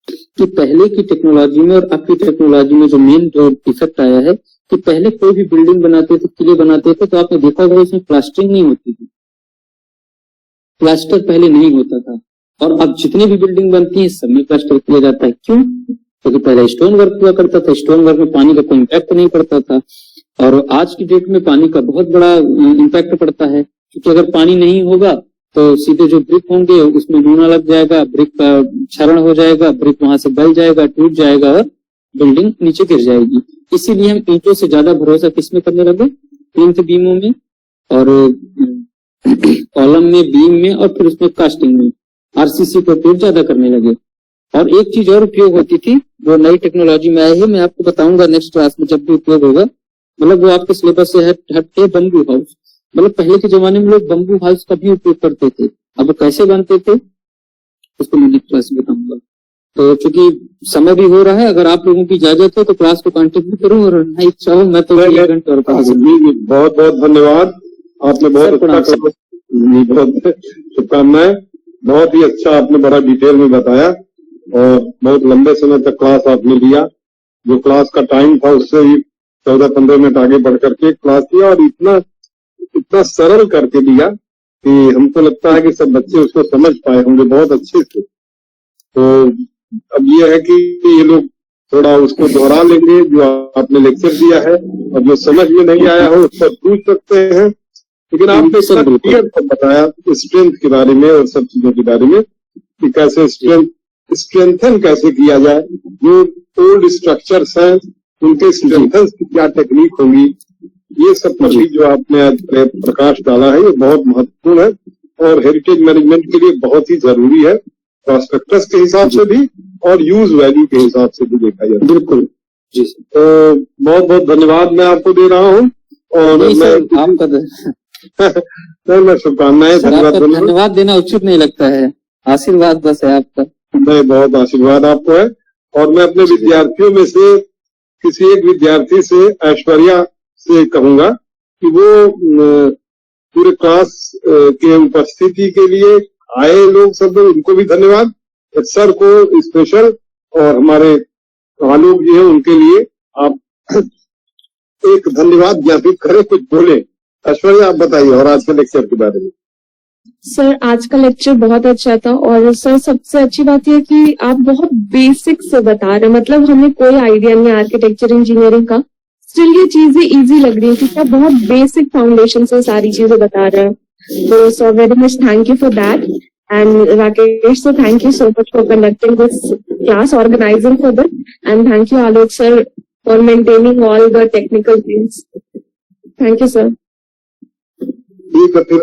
कि पहले की टेक्नोलॉजी में और अब की टेक्नोलॉजी में जो मेन जो डिफेक्ट आया है कि पहले कोई भी बिल्डिंग बनाते थे, किले बनाते थे, तो आपने देखा होगा इसमें प्लास्टरिंग नहीं होती थी, प्लास्टर पहले नहीं होता था। और अब जितनी भी बिल्डिंग बनती है सब में प्लास्टर किया जाता है। क्यों? क्योंकि पहले स्टोन वर्क हुआ करता था, स्टोन वर्क में पानी का कोई इम्पैक्ट नहीं पड़ता था, और आज की डेट में पानी का बहुत बड़ा इम्पैक्ट पड़ता है, क्योंकि अगर पानी नहीं होगा तो सीधे जो ब्रिक होंगे उसमें नूना लग जाएगा, ब्रिक का क्षरण हो जाएगा, ब्रिक वहां से गल जाएगा, टूट जाएगा और बिल्डिंग नीचे गिर जाएगी। इसीलिए हम ईंटों से ज्यादा भरोसा किसमें करने लगे, प्लिंथ बीमों में और कॉलम में, बीम में, और फिर उसमें कास्टिंग में, आरसीसी का उपयोग ज्यादा करने लगे। और एक चीज और उपयोग होती थी, वो नई टेक्नोलॉजी में आई है, मैं आपको बताऊंगा नेक्स्ट क्लास में जब भी उपयोग होगा, मतलब वो आपके सिलेबस से हट के बम्बू हाउस। मतलब पहले के जमाने में लोग बम्बू हाउस का भी उपयोग करते थे, अब वो कैसे बनते थे उसको मैं नेक्स्ट क्लास में बताऊंगा। तो चूंकि समय भी हो रहा है, अगर आप लोगों की इजाजत है तो क्लास को कंटिन्यू करूं, और नहीं चाहो मैं तो 1 घंटे और पढ़ा सकूं। बहुत बहुत धन्यवाद, आपने बहुत अच्छा, बहुत शुभकामनाएं, बहुत ही अच्छा आपने बड़ा डिटेल में बताया, और बहुत लंबे समय तक क्लास आपने लिया। जो क्लास का टाइम था उससे ही 14-15 मिनट आगे बढ़ करके क्लास किया, और इतना इतना सरल करके दिया कि हमको लगता है कि सब बच्चे उसको समझ पाए होंगे बहुत अच्छे से। तो अब ये है कि ये लोग थोड़ा उसको दोहरा लेंगे जो आपने लेक्चर दिया है, और जो समझ में नहीं आया हो उस पर पूछ सकते हैं। लेकिन आपने इतना क्लियर बताया स्ट्रेंथ के बारे में और सब चीजों के बारे में कि कैसे स्ट्रेंथन कैसे किया जाए, जो ओल्ड स्ट्रक्चर्स हैं उनके स्ट्रेंथन की क्या टेक्निक होगी, ये सब पर भी जो आपने आज प्रकाश डाला है ये बहुत महत्वपूर्ण है और हेरिटेज मैनेजमेंट के लिए बहुत ही जरूरी है, प्रॉस्पेक्टस के हिसाब से भी और यूज वैल्यू के हिसाब से भी देखा जाए। बिल्कुल जी सर। तो बहुत बहुत धन्यवाद मैं आपको दे रहा हूँ और मैं शुभकामनाएं धन्यवाद देना उचित नहीं लगता है, आशीर्वाद बस है आपका। नहीं, बहुत आशीर्वाद आपको है। और मैं अपने विद्यार्थियों में से किसी एक विद्यार्थी से, ऐश्वर्या से कहूंगा कि वो पूरे क्लास के उपस्थिति के लिए आए लोग सब लोग, उनको भी धन्यवाद। सर को स्पेशल और हमारे आलोक जी हैं उनके लिए आप एक धन्यवाद ज्ञापित करें, कुछ बोले। ऐश्वर्या आप बताइए और आज के लेक्चर के बारे में। सर आज का लेक्चर बहुत अच्छा था और सर सबसे अच्छी बात यह कि आप बहुत बेसिक से बता रहे हैं, मतलब हमें कोई आइडिया नहीं है आर्किटेक्चर इंजीनियरिंग का, स्टिल ये चीजें इजी लग रही है क्योंकि आप बहुत बेसिक फाउंडेशन से सारी चीजें बता रहे हैं। तो so very much thank you for that and Rakesh sir thank you so much for conducting this class, organising for this, and thank you Alok sir for maintaining all the technical things. Thank you sir. ठीक है, फिर